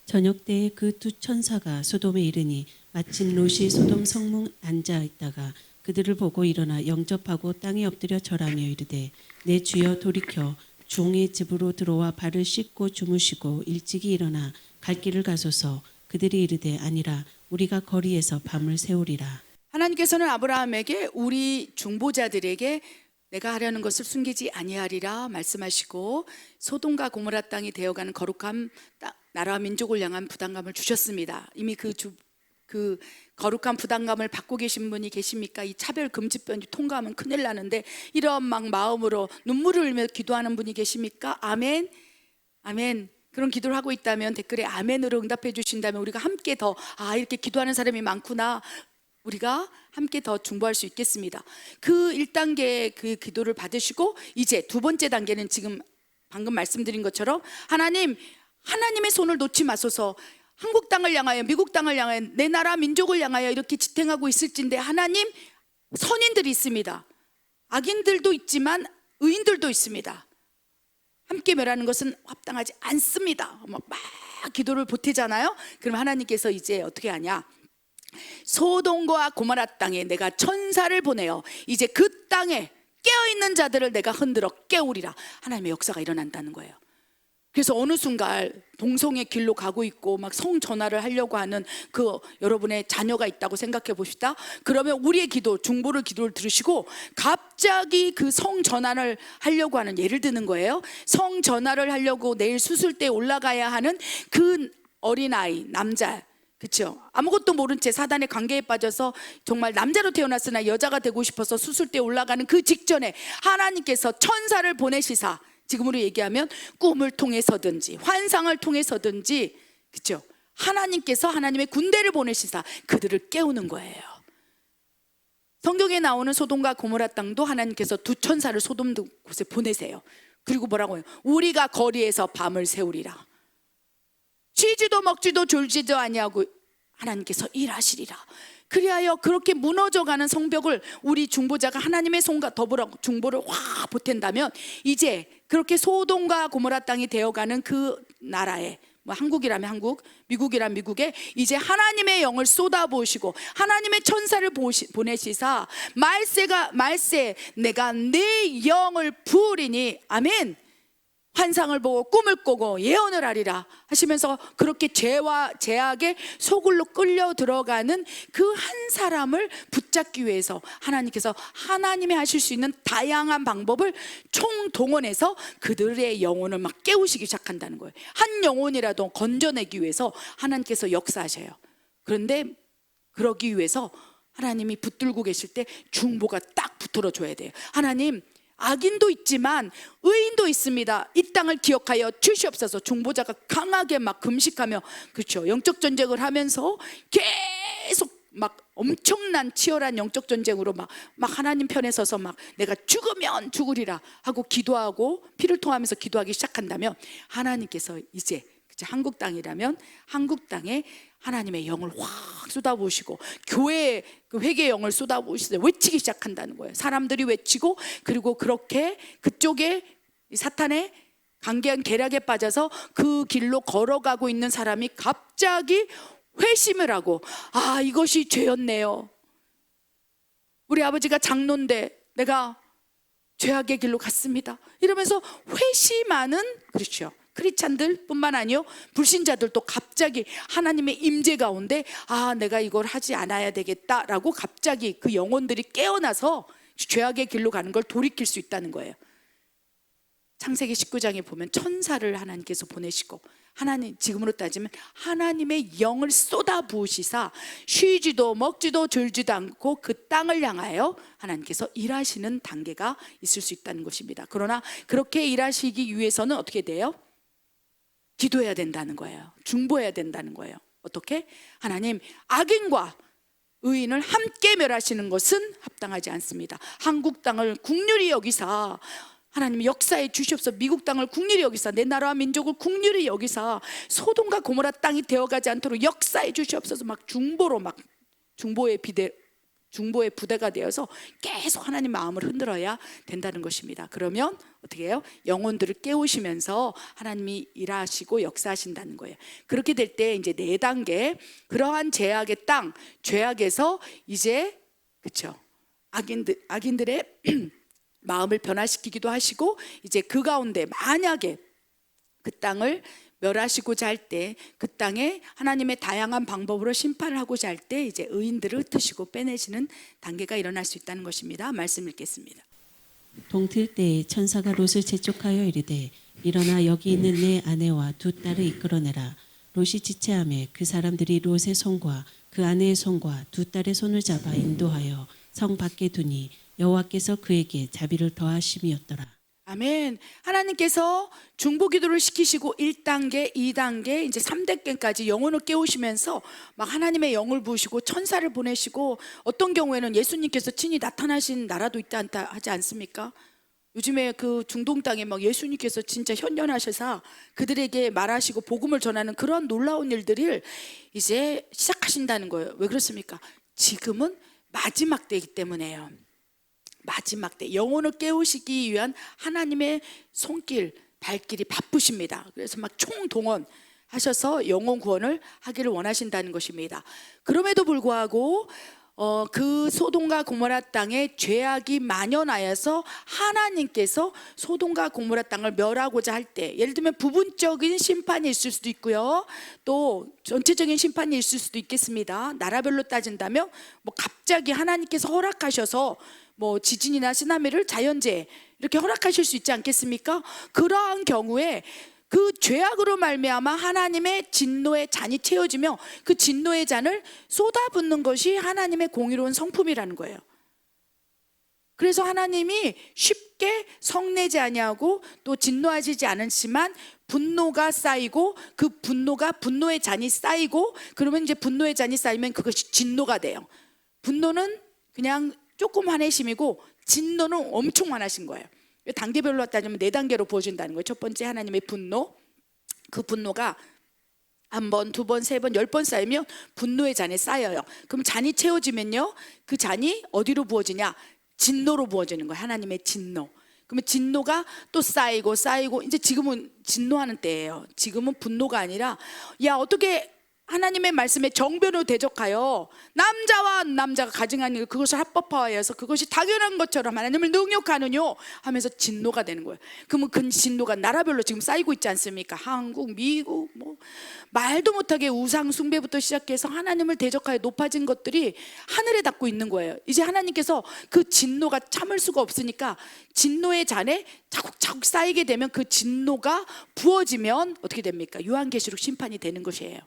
저녁 때에 그 두 천사가 소돔에 이르니 마침 롯이 소돔 성문 앉아 있다가 그들을 보고 일어나 영접하고 땅에 엎드려 절하며 이르되 내 주여 돌이켜 종의 집으로 들어와 발을 씻고 주무시고 일찍이 일어나 갈 길을 가소서. 그들이 이르되 아니라 우리가 거리에서 밤을 새우리라. 하나님께서는 아브라함에게 우리 중보자들에게 내가 하려는 것을 숨기지 아니하리라 말씀하시고 소돔과 고모라 땅이 되어가는 거룩한 나라와 민족을 향한 부담감을 주셨습니다. 이미 그 거룩한 부담감을 받고 계신 분이 계십니까? 이 차별금지법이 통과하면 큰일 나는데 이런 막 마음으로 눈물을 흘리며 기도하는 분이 계십니까? 아멘. 아멘. 그런 기도를 하고 있다면 댓글에 아멘으로 응답해 주신다면 우리가 함께 더 이렇게 기도하는 사람이 많구나, 우리가 함께 더 중보할 수 있겠습니다. 그 1단계 그 기도를 받으시고 이제 두 번째 단계는 지금 방금 말씀드린 것처럼 하나님의 손을 놓지 마소서. 한국 땅을 향하여, 미국 땅을 향하여, 내 나라 민족을 향하여 이렇게 지탱하고 있을진데 하나님, 선인들이 있습니다. 악인들도 있지만 의인들도 있습니다. 함께 멸하는 것은 합당하지 않습니다. 막 기도를 보태잖아요. 그럼 하나님께서 이제 어떻게 하냐? 소돔과 고모라 땅에 내가 천사를 보내어 이제 그 땅에 깨어있는 자들을 내가 흔들어 깨우리라. 하나님의 역사가 일어난다는 거예요. 그래서 어느 순간 동성의 길로 가고 있고 막 성전화를 하려고 하는 그 여러분의 자녀가 있다고 생각해 봅시다. 그러면 우리의 기도를 들으시고 갑자기 그 성전환을 하려고 하는, 예를 드는 거예요. 성전환을 하려고 내일 수술대에 올라가야 하는 그 어린아이, 남자, 그렇죠? 아무것도 모른 채 사단의 관계에 빠져서 정말 남자로 태어났으나 여자가 되고 싶어서 수술대에 올라가는 그 직전에 하나님께서 천사를 보내시사, 지금으로 얘기하면 꿈을 통해서든지 환상을 통해서든지, 그렇죠? 하나님께서 하나님의 군대를 보내시사 그들을 깨우는 거예요. 성경에 나오는 소돔과 고모라 땅도 하나님께서 두 천사를 소돔 곳에 보내세요. 그리고 뭐라고 해요? 우리가 거리에서 밤을 새우리라. 쉬지도 먹지도 졸지도 아니하고 하나님께서 일하시리라. 그리하여 그렇게 무너져가는 성벽을 우리 중보자가 하나님의 손과 더불어 중보를 확 보탠다면 이제 그렇게 소돔과 고모라 땅이 되어가는 그 나라에, 한국이라면 한국, 미국이라면 미국에 이제 하나님의 영을 쏟아부으시고 하나님의 천사를 보내시사 말세 내가 내 영을 부으리니, 아멘, 환상을 보고 꿈을 꾸고 예언을 하리라 하시면서 그렇게 죄와 제약의 소굴로 끌려 들어가는 그 한 사람을 붙잡기 위해서 하나님께서 하나님이 하실 수 있는 다양한 방법을 총동원해서 그들의 영혼을 막 깨우시기 시작한다는 거예요. 한 영혼이라도 건져내기 위해서 하나님께서 역사하셔요. 그런데 그러기 위해서 하나님이 붙들고 계실 때 중보가 딱 붙들어 줘야 돼요. 하나님, 악인도 있지만 의인도 있습니다. 이 땅을 기억하여 주시옵소서. 중보자가 강하게 막 금식하며, 그렇죠, 영적 전쟁을 하면서 계속 막 엄청난 치열한 영적 전쟁으로 막 하나님 편에 서서 막 내가 죽으면 죽으리라 하고 기도하고 피를 통하면서 기도하기 시작한다면 하나님께서 이제 한국 땅이라면 한국 땅에 하나님의 영을 확 쏟아부으시고 교회의 그 회개의 영을 쏟아부으시고 외치기 시작한다는 거예요. 사람들이 외치고, 그리고 그렇게 그쪽에 사탄의 강개한 계략에 빠져서 그 길로 걸어가고 있는 사람이 갑자기 회심을 하고, 이것이 죄였네요. 우리 아버지가 장로인데 내가 죄악의 길로 갔습니다. 이러면서 회심하는, 그렇죠, 크리스찬들 뿐만 아니요 불신자들도 갑자기 하나님의 임재 가운데 내가 이걸 하지 않아야 되겠다라고 갑자기 그 영혼들이 깨어나서 죄악의 길로 가는 걸 돌이킬 수 있다는 거예요. 창세기 19장에 보면 천사를 하나님께서 보내시고, 하나님, 지금으로 따지면 하나님의 영을 쏟아 부으시사 쉬지도 먹지도 졸지도 않고 그 땅을 향하여 하나님께서 일하시는 단계가 있을 수 있다는 것입니다. 그러나 그렇게 일하시기 위해서는 어떻게 돼요? 기도해야 된다는 거예요. 중보해야 된다는 거예요. 어떻게? 하나님, 악인과 의인을 함께 멸하시는 것은 합당하지 않습니다. 한국 땅을 국률이 여기사 하나님 역사에 주시옵소서. 미국 땅을 국률이 여기사, 내 나라와 민족을 국률이 여기사 소돔과 고모라 땅이 되어가지 않도록 역사에 주시옵소서. 막 중보의 중보의 부대가 되어서 계속 하나님 마음을 흔들어야 된다는 것입니다. 그러면 어떻게 해요? 영혼들을 깨우시면서 하나님이 일하시고 역사하신다는 거예요. 그렇게 될 때 이제 4단계, 그러한 제약의 땅, 죄악에서 이제 그렇죠. 악인들의 마음을 변화시키기도 하시고, 이제 그 가운데 만약에 그 땅을 멸하시고자 할 때, 그 땅에 하나님의 다양한 방법으로 심판을 하고자 할 때 이제 의인들을 흩으시고 빼내시는 단계가 일어날 수 있다는 것입니다. 말씀 읽겠습니다. 동틀 때에 천사가 롯을 재촉하여 이르되 일어나 여기 있는 내 아내와 2 딸을 이끌어내라. 롯이 지체하며 그 사람들이 롯의 손과 그 아내의 손과 2 딸의 손을 잡아 인도하여 성 밖에 두니 여호와께서 그에게 자비를 더하심이었더라. 아멘. 하나님께서 중보 기도를 시키시고 1단계, 2단계, 이제 3단계까지 영혼을 깨우시면서 막 하나님의 영을 부으시고 천사를 보내시고, 어떤 경우에는 예수님께서 친히 나타나신 나라도 있다 않다 하지 않습니까? 요즘에 그 중동 땅에 막 예수님께서 진짜 현존하셔서 그들에게 말하시고 복음을 전하는 그런 놀라운 일들을 이제 시작하신다는 거예요. 왜 그렇습니까? 지금은 마지막 때이기 때문에요. 마지막 때 영혼을 깨우시기 위한 하나님의 손길, 발길이 바쁘십니다. 그래서 막 총동원하셔서 영혼 구원을 하기를 원하신다는 것입니다. 그럼에도 불구하고 그 소돔과 고모라 땅에 죄악이 만연하여서 하나님께서 소돔과 고모라 땅을 멸하고자 할 때, 예를 들면 부분적인 심판이 있을 수도 있고요, 또 전체적인 심판이 있을 수도 있겠습니다. 나라별로 따진다면 뭐 갑자기 하나님께서 허락하셔서 뭐 지진이나 쓰나미를 자연재해 이렇게 허락하실 수 있지 않겠습니까? 그러한 경우에 그 죄악으로 말미암아 하나님의 진노의 잔이 채워지며 그 진노의 잔을 쏟아붓는 것이 하나님의 공의로운 성품이라는 거예요. 그래서 하나님이 쉽게 성내지 아니하고 또 진노하시지 않으시지만 분노가 쌓이고, 그 분노의 잔이 쌓이고, 그러면 이제 분노의 잔이 쌓이면 그것이 진노가 돼요. 분노는 그냥 조금 화내심이고 진노는 엄청 많으신 거예요. 단계별로 따지면 4단계로 부어진다는 거예요. 첫 번째 하나님의 분노, 그 분노가 1번, 2번, 3번, 10번 쌓이면 분노의 잔에 쌓여요. 그럼 잔이 채워지면요, 그 잔이 어디로 부어지냐? 진노로 부어지는 거예요. 하나님의 진노. 그러면 진노가 또 쌓이고, 이제 지금은 진노하는 때예요. 지금은 분노가 아니라, 야 어떻게 하나님의 말씀에 정변으로 대적하여 남자와 남자가 가증하는 그것을 합법화하여서 그것이 당연한 것처럼 하나님을 능욕하느뇨 하면서 진노가 되는 거예요. 그러면 그 진노가 나라별로 지금 쌓이고 있지 않습니까? 한국, 미국, 뭐 말도 못하게 우상 숭배부터 시작해서 하나님을 대적하여 높아진 것들이 하늘에 닿고 있는 거예요. 이제 하나님께서 그 진노가 참을 수가 없으니까 진노의 잔에 차곡차곡 쌓이게 되면, 그 진노가 부어지면 어떻게 됩니까? 요한계시록 심판이 되는 것이에요.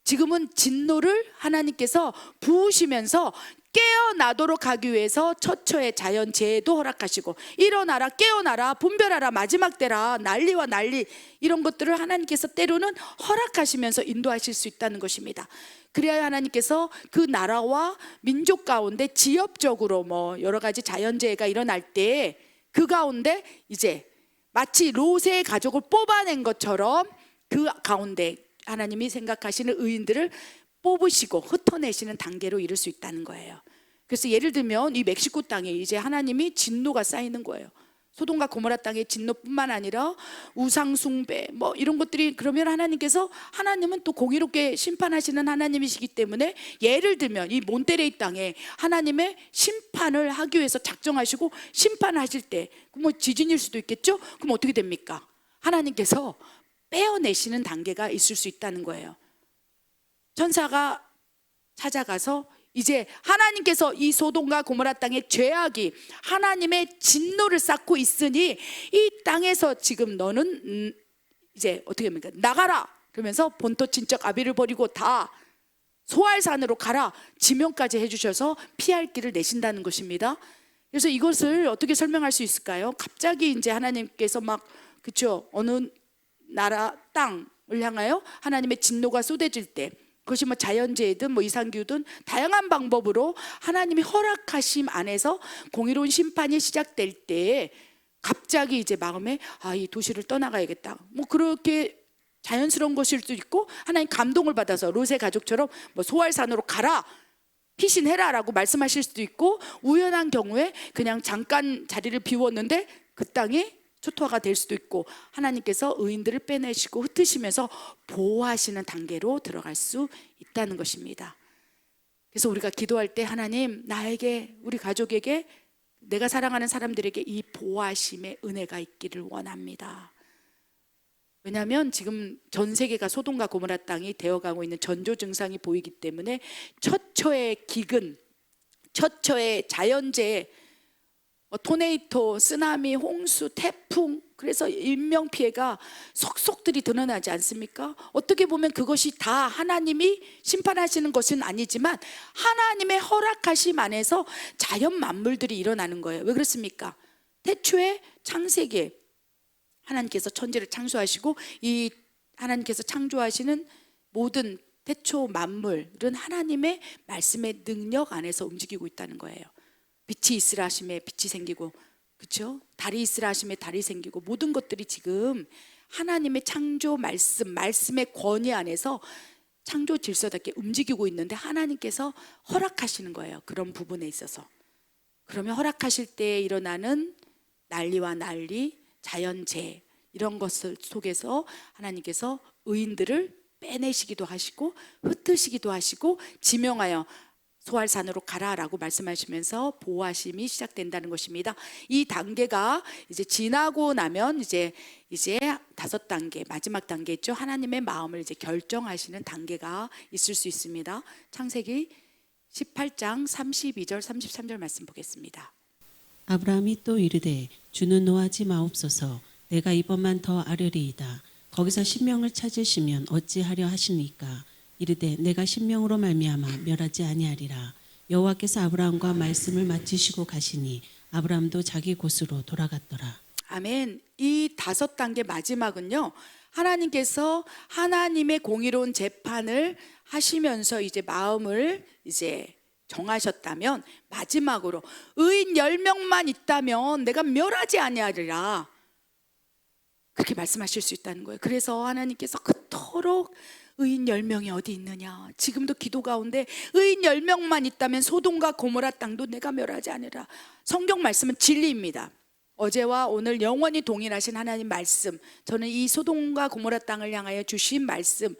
지금은 진노를 하나님께서 부으시면서 깨어나도록 하기 위해서 처처의 자연재해도 허락하시고, 일어나라, 깨어나라, 분별하라, 마지막 때라, 난리와 난리, 이런 것들을 하나님께서 때로는 허락하시면서 인도하실 수 있다는 것입니다. 그래야 하나님께서 그 나라와 민족 가운데 지역적으로 뭐 여러 가지 자연재해가 일어날 때 그 가운데 이제 마치 롯의 가족을 뽑아낸 것처럼 그 가운데 하나님이 생각하시는 의인들을 뽑으시고 흩어내시는 단계로 이룰 수 있다는 거예요. 그래서 예를 들면 이 멕시코 땅에 이제 하나님이 진노가 쌓이는 거예요. 소돔과 고모라 땅의 진노뿐만 아니라 우상 숭배 뭐 이런 것들이, 그러면 하나님은 또 공의롭게 심판하시는 하나님이시기 때문에, 예를 들면 이 몬테레이 땅에 하나님의 심판을 하기 위해서 작정하시고 심판하실 때, 뭐 지진일 수도 있겠죠? 그럼 어떻게 됩니까? 하나님께서 빼어내시는 단계가 있을 수 있다는 거예요. 천사가 찾아가서 이제 하나님께서 이 소돔과 고모라 땅의 죄악이 하나님의 진노를 쌓고 있으니 이 땅에서 지금 너는 이제 어떻게 합니까? 나가라! 그러면서 본토 친척 아비를 버리고 다 소알산으로 가라! 지명까지 해주셔서 피할 길을 내신다는 것입니다. 그래서 이것을 어떻게 설명할 수 있을까요? 갑자기 이제 하나님께서 막, 그렇죠, 어느 나라 땅을 향하여 하나님의 진노가 쏟아질 때, 그것이 뭐 자연재해든 뭐 이상기후든 다양한 방법으로 하나님이 허락하심 안에서 공의로운 심판이 시작될 때에 갑자기 이제 마음에 이 도시를 떠나가야겠다, 뭐 그렇게 자연스러운 것일 수도 있고, 하나님 감동을 받아서 롯의 가족처럼 뭐 소알산으로 가라, 피신해라라고 말씀하실 수도 있고, 우연한 경우에 그냥 잠깐 자리를 비웠는데 그 땅이 초토화가 될 수도 있고, 하나님께서 의인들을 빼내시고 흩으시면서 보호하시는 단계로 들어갈 수 있다는 것입니다. 그래서 우리가 기도할 때 하나님, 나에게, 우리 가족에게, 내가 사랑하는 사람들에게 이 보호하심의 은혜가 있기를 원합니다. 왜냐하면 지금 전 세계가 소돔과 고모라 땅이 되어가고 있는 전조 증상이 보이기 때문에 처처의 기근, 처처의 자연재해, 토네이토, 쓰나미, 홍수, 태풍, 그래서 인명피해가 속속들이 드러나지 않습니까? 어떻게 보면 그것이 다 하나님이 심판하시는 것은 아니지만 하나님의 허락하심 안에서 자연 만물들이 일어나는 거예요. 왜 그렇습니까? 태초에 창세기에 하나님께서 천지를 창조하시고, 이 하나님께서 창조하시는 모든 태초 만물은 하나님의 말씀의 능력 안에서 움직이고 있다는 거예요. 빛이 있으라 하심에 빛이 생기고, 그렇죠? 달이 있으라 하심에 달이 생기고, 모든 것들이 지금 하나님의 창조 말씀의 권위 안에서 창조 질서답게 움직이고 있는데 하나님께서 허락하시는 거예요. 그런 부분에 있어서. 그러면 허락하실 때 일어나는 난리와 난리, 자연재해, 이런 것을 속에서 하나님께서 의인들을 빼내시기도 하시고 흩으시기도 하시고 지명하여 소알산으로 가라라고 말씀하시면서 보호하심이 시작된다는 것입니다. 이 단계가 이제 지나고 나면 이제 5단계, 마지막 단계죠. 하나님의 마음을 이제 결정하시는 단계가 있을 수 있습니다. 창세기 18장 32절 33절 말씀 보겠습니다. 아브라함이 또 이르되 주는 노하지 마옵소서. 내가 이번만 더 아뢰리이다. 거기서 신명을 찾으시면 어찌하려 하시니까. 이르되 내가 신명으로 말미암아 멸하지 아니하리라. 여호와께서 아브라함과 말씀을 마치시고 가시니 아브라함도 자기 곳으로 돌아갔더라. 아멘. 이 5단계 마지막은요, 하나님께서 하나님의 공의로운 재판을 하시면서 이제 마음을 이제 정하셨다면, 마지막으로 의인 10명만 있다면 내가 멸하지 아니하리라, 그렇게 말씀하실 수 있다는 거예요. 그래서 하나님께서 그토록 의인 10명이 어디 있느냐, 지금도 기도 가운데 의인 10명만 있다면 소돔과 고모라 땅도 내가 멸하지 않으라. 성경 말씀은 진리입니다. 어제와 오늘 영원히 동일하신 하나님 말씀, 저는 이 소돔과 고모라 땅을 향하여 주신 말씀,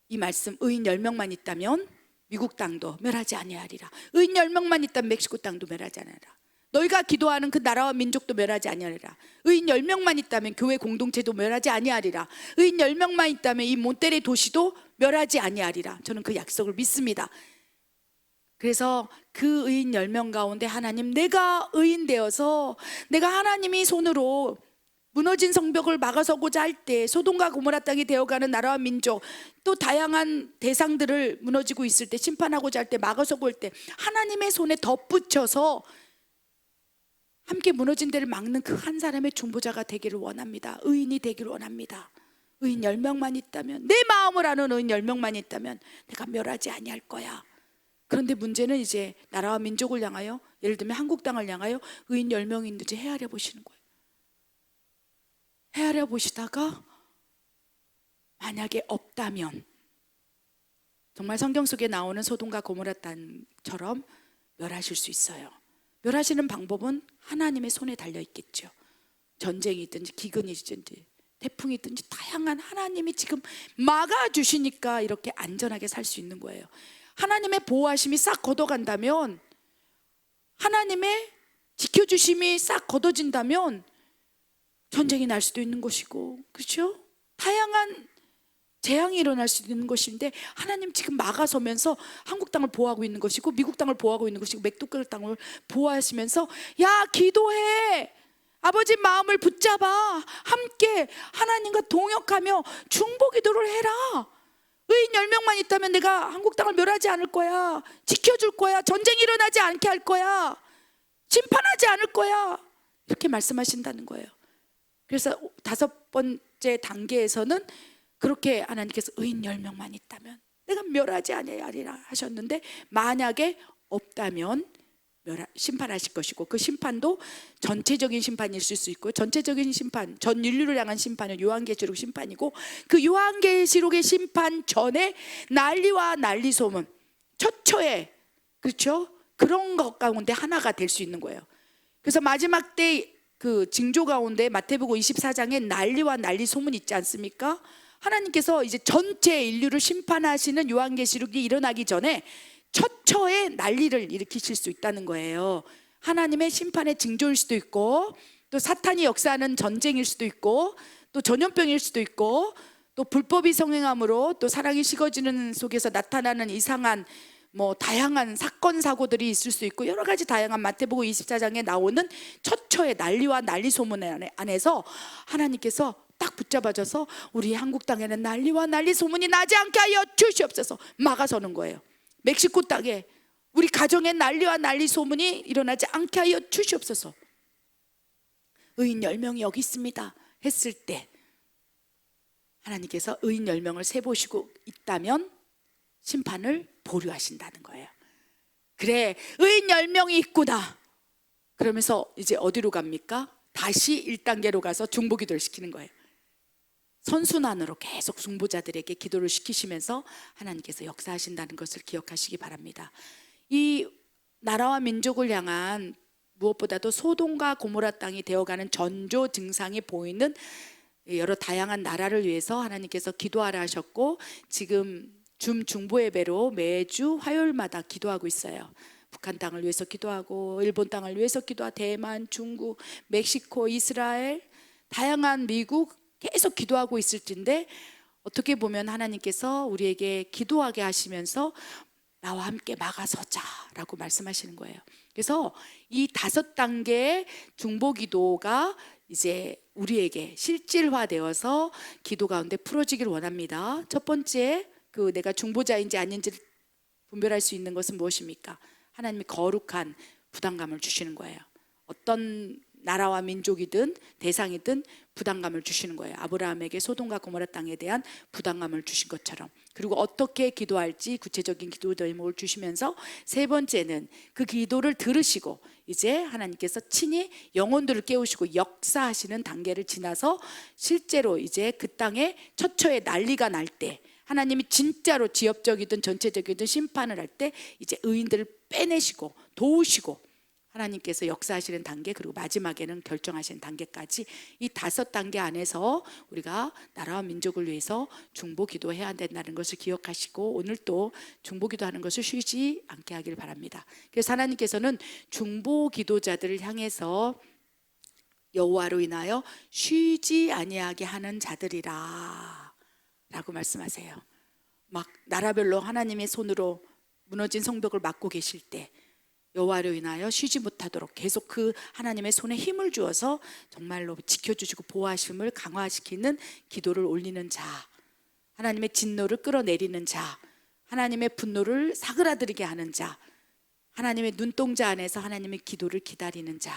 이 말씀, 의인 10명만 있다면 미국 땅도 멸하지 아니하리라. 의인 10명만 있다면 멕시코 땅도 멸하지 아니하리라. 너희가 기도하는 그 나라와 민족도 멸하지 아니하리라. 의인 10명만 있다면 교회 공동체도 멸하지 아니하리라. 의인 10명만 있다면 이 몬테레 도시도 멸하지 아니하리라. 저는 그 약속을 믿습니다. 그래서 그 의인 10명 가운데 하나님, 내가 의인 되어서 내가 하나님이 손으로 무너진 성벽을 막아서고자 할 때 소돔과 고모라 땅이 되어가는 나라와 민족, 또 다양한 대상들을 무너지고 있을 때 심판하고자 할 때 막아서고 할 때 하나님의 손에 덧붙여서 함께 무너진 데를 막는 그 한 사람의 중보자가 되기를 원합니다. 의인이 되기를 원합니다. 의인 10명만 있다면, 내 마음을 아는 의인 10명만 있다면 내가 멸하지 아니할 거야. 그런데 문제는 이제 나라와 민족을 향하여, 예를 들면 한국 땅을 향하여 의인 10명이 있는지 헤아려 보시는 거예요. 헤아려 보시다가 만약에 없다면 정말 성경 속에 나오는 소돔과 고모라 땅처럼 멸하실 수 있어요. 멸하시는 방법은 하나님의 손에 달려 있겠죠. 전쟁이 있든지 기근이 있든지 태풍이 있든지 다양한, 하나님이 지금 막아주시니까 이렇게 안전하게 살 수 있는 거예요. 하나님의 보호하심이 싹 걷어간다면, 하나님의 지켜주심이 싹 걷어진다면 전쟁이 날 수도 있는 것이고, 그렇죠? 다양한 재앙이 일어날 수도 있는 것인데 하나님 지금 막아서면서 한국 땅을 보호하고 있는 것이고, 미국 땅을 보호하고 있는 것이고, 멕시코 땅을 보호하시면서, 야, 기도해, 아버지 마음을 붙잡아, 함께 하나님과 동역하며 중보 기도를 해라. 의인 10명만 있다면 내가 한국 땅을 멸하지 않을 거야, 지켜줄 거야, 전쟁이 일어나지 않게 할 거야, 심판하지 않을 거야, 이렇게 말씀하신다는 거예요. 그래서 5번째 단계에서는 그렇게 하나님께서 의인 10명만 있다면 내가 멸하지 아니하리라 하셨는데, 만약에 없다면 심판하실 것이고, 그 심판도 전체적인 심판이 있을 수 있고, 전체적인 심판, 전 인류를 향한 심판은 요한계시록 심판이고, 그 요한계시록의 심판 전에 난리와 난리 소문, 처처에 그렇죠? 그런 것 가운데 하나가 될 수 있는 거예요. 그래서 마지막 때 그 징조 가운데 마태복음 24장에 난리와 난리 소문 있지 않습니까? 하나님께서 이제 전체 인류를 심판하시는 요한계시록이 일어나기 전에 처처에 난리를 일으키실 수 있다는 거예요. 하나님의 심판의 징조일 수도 있고, 또 사탄이 역사하는 전쟁일 수도 있고, 또 전염병일 수도 있고, 또 불법이 성행함으로 또 사랑이 식어지는 속에서 나타나는 이상한 다양한 사건 사고들이 있을 수 있고, 여러 가지 다양한 마태복음 24장에 나오는 처처의 난리와 난리 소문 안에서 하나님께서 딱 붙잡아줘서 우리 한국 땅에는 난리와 난리 소문이 나지 않게 하여 주시옵소서 막아서는 거예요. 멕시코 땅에 우리 가정에 난리와 난리 소문이 일어나지 않게 하여 주시옵소서. 의인 10명이 여기 있습니다 했을 때 하나님께서 의인 10명을 세보시고 있다면 심판을 보류하신다는 거예요. 그래, 의인 10명이 있구나. 그러면서 이제 어디로 갑니까? 다시 1단계로 가서 중보기도를 시키는 거예요. 선순환으로 계속 중보자들에게 기도를 시키시면서 하나님께서 역사하신다는 것을 기억하시기 바랍니다. 이 나라와 민족을 향한 무엇보다도 소돔과 고모라 땅이 되어가는 전조 증상이 보이는 여러 다양한 나라를 위해서 하나님께서 기도하라 하셨고, 지금 중보 예배로 매주 화요일마다 기도하고 있어요. 북한 땅을 위해서 기도하고, 일본 땅을 위해서 기도하고, 대만, 중국, 멕시코, 이스라엘, 다양한 미국 계속 기도하고 있을 텐데, 어떻게 보면 하나님께서 우리에게 기도하게 하시면서 나와 함께 막아서자라고 말씀하시는 거예요. 그래서 이 5단계의 중보 기도가 이제 우리에게 실질화되어서 기도 가운데 풀어지길 원합니다. 첫 번째, 내가 중보자인지 아닌지를 분별할 수 있는 것은 무엇입니까? 하나님이 거룩한 부담감을 주시는 거예요. 어떤 나라와 민족이든 대상이든 부담감을 주시는 거예요. 아브라함에게 소돔과 고모라 땅에 대한 부담감을 주신 것처럼. 그리고 어떻게 기도할지 구체적인 기도 제목을 주시면서, 세 번째는 그 기도를 들으시고 이제 하나님께서 친히 영혼들을 깨우시고 역사하시는 단계를 지나서 실제로 이제 그 땅에 처처의 난리가 날 때, 하나님이 진짜로 지역적이든 전체적이든 심판을 할 때 이제 의인들을 빼내시고 도우시고 하나님께서 역사하시는 단계, 그리고 마지막에는 결정하시는 단계까지 이 5단계 안에서 우리가 나라와 민족을 위해서 중보 기도해야 된다는 것을 기억하시고, 오늘 또 중보 기도하는 것을 쉬지 않게 하길 바랍니다. 그래서 하나님께서는 중보 기도자들을 향해서 여호와로 인하여 쉬지 아니하게 하는 자들이라 라고 말씀하세요. 막 나라별로 하나님의 손으로 무너진 성벽을 막고 계실 때 여호와로 인하여 쉬지 못하도록 계속 그 하나님의 손에 힘을 주어서 정말로 지켜주시고 보호하심을 강화시키는 기도를 올리는 자, 하나님의 진노를 끌어내리는 자, 하나님의 분노를 사그라들게 하는 자, 하나님의 눈동자 안에서 하나님의 기도를 기다리는 자,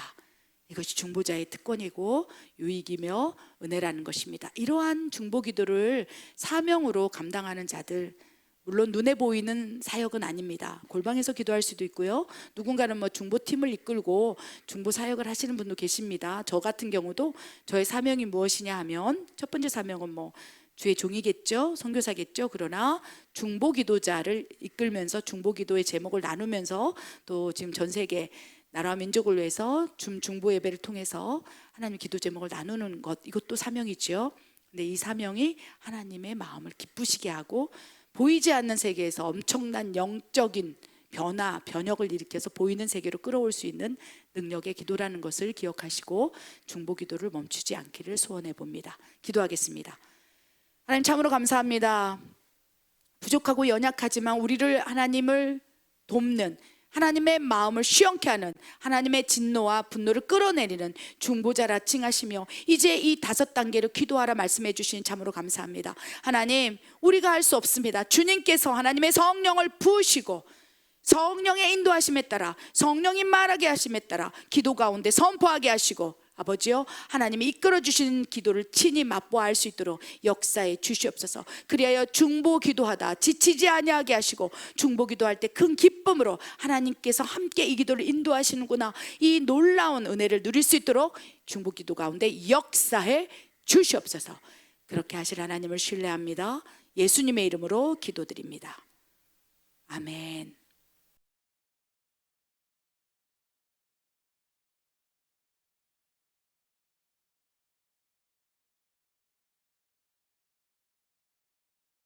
이것이 중보자의 특권이고 유익이며 은혜라는 것입니다. 이러한 중보 기도를 사명으로 감당하는 자들, 물론 눈에 보이는 사역은 아닙니다. 골방에서 기도할 수도 있고요. 누군가는 중보팀을 이끌고 중보 사역을 하시는 분도 계십니다. 저 같은 경우도 저의 사명이 무엇이냐 하면 첫 번째 사명은 주의 종이겠죠, 선교사겠죠. 그러나 중보 기도자를 이끌면서 중보 기도의 제목을 나누면서 또 지금 전 세계 나라와 민족을 위해서 중보 예배를 통해서 하나님의 기도 제목을 나누는 것, 이것도 사명이죠. 근데 이 사명이 하나님의 마음을 기쁘시게 하고 보이지 않는 세계에서 엄청난 영적인 변혁을 일으켜서 보이는 세계로 끌어올 수 있는 능력의 기도라는 것을 기억하시고 중보 기도를 멈추지 않기를 소원해 봅니다. 기도하겠습니다. 하나님, 참으로 감사합니다. 부족하고 연약하지만 우리를, 하나님을 돕는, 하나님의 마음을 시원케 하는, 하나님의 진노와 분노를 끌어내리는 중보자라 칭하시며 이제 이 5단계로 기도하라 말씀해 주시니 참으로 감사합니다. 하나님, 우리가 할 수 없습니다. 주님께서 하나님의 성령을 부으시고 성령의 인도하심에 따라, 성령이 말하게 하심에 따라 기도 가운데 선포하게 하시고, 아버지요, 하나님이 이끌어 주시는 기도를 친히 맛보아 알 수 있도록 역사해 주시옵소서. 그리하여 중보 기도하다 지치지 아니하게 하시고, 중보 기도할 때 큰 기쁨으로 하나님께서 함께 이 기도를 인도하시는구나, 이 놀라운 은혜를 누릴 수 있도록 중보 기도 가운데 역사해 주시옵소서. 그렇게 하실 하나님을 신뢰합니다. 예수님의 이름으로 기도드립니다. 아멘.